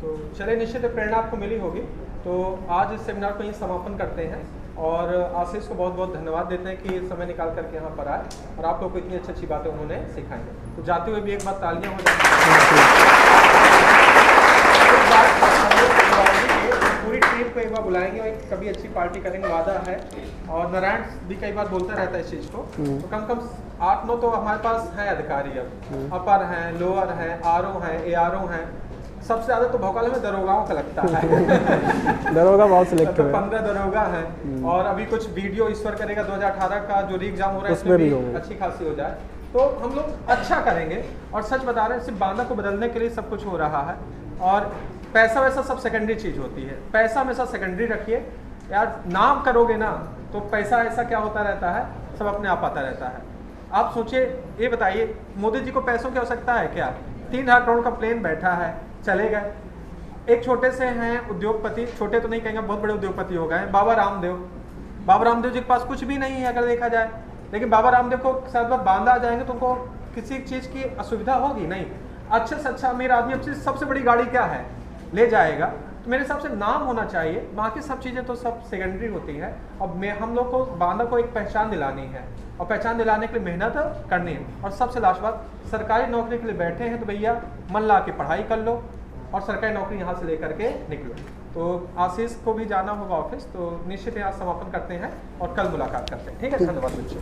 तो चलिए, निश्चित प्रेरणा आपको मिली होगी। तो आज इस सेमिनार को यहीं समापन करते हैं, और आशीष को बहुत बहुत धन्यवाद देते हैं कि समय निकाल करके यहाँ पर आए और आप लोग को इतनी अच्छी बातें उन्होंने सिखाई। तो जाते हुए भी एक बार तालियां हो पूरी टीम को एक बार बुलाएंगे और कभी अच्छी पार्टी करेंगे, वादा है। और नारायण भी कई बार बोलता रहता है इस चीज़ को, तो कम 8-9 तो हमारे पास हैं अधिकारी, अब अपर हैं, लोअर हैं, RO हैं, ARO हैं, सबसे ज़्यादा तो भोकाल में दरोगाओं का लगता है। दरोगा बहुत सिलेक्ट है, 15 दरोगा हैं, और अभी कुछ वीडियो ईश्वर करेगा 2018 का जो री एग्जाम हो रहा है उसमें भी अच्छी खासी हो जाए, तो हम लोग अच्छा करेंगे। और सच बता रहे हैं, सिर्फ बांदा को बदलने के लिए सब कुछ हो रहा है, और पैसा वैसा सब सेकेंडरी चीज़ होती है, पैसा हमेशा सेकेंडरी रखिए यार। नाम करोगे ना तो पैसा ऐसा क्या होता रहता है, सब अपने आप आता रहता है। आप सोचिए, ये बताइए मोदी जी को पैसों की आवश्यकता है क्या? 3,000 करोड़ का प्लेन बैठा है, चले गए। एक छोटे से हैं उद्योगपति, छोटे तो नहीं कहेंगे, बहुत बड़े उद्योगपति हो गए, बाबा रामदेव जी के पास कुछ भी नहीं है अगर देखा जाए, लेकिन बाबा रामदेव को शायद बांदा आ जाएंगे तो उनको किसी चीज़ की असुविधा होगी नहीं। अच्छे से अच्छा अमीर आदमी अब सबसे बड़ी गाड़ी क्या है ले जाएगा, तो मेरे हिसाब से नाम होना चाहिए, बाकी सब चीज़ें तो सब सेकेंडरी होती है। अब हम लोग को बांदा को एक पहचान दिलानी है, और पहचान दिलाने के लिए मेहनत करनी है। और सबसे लास्ट बात, सरकारी नौकरी के लिए बैठे हैं तो भैया मन ला के पढ़ाई कर लो और सरकारी नौकरी यहाँ से लेकर के निकलो। तो आशीष को भी जाना होगा ऑफिस, तो निश्चित यहाँ समापन करते हैं और कल मुलाकात करते हैं। ठीक है, धन्यवाद बच्चों।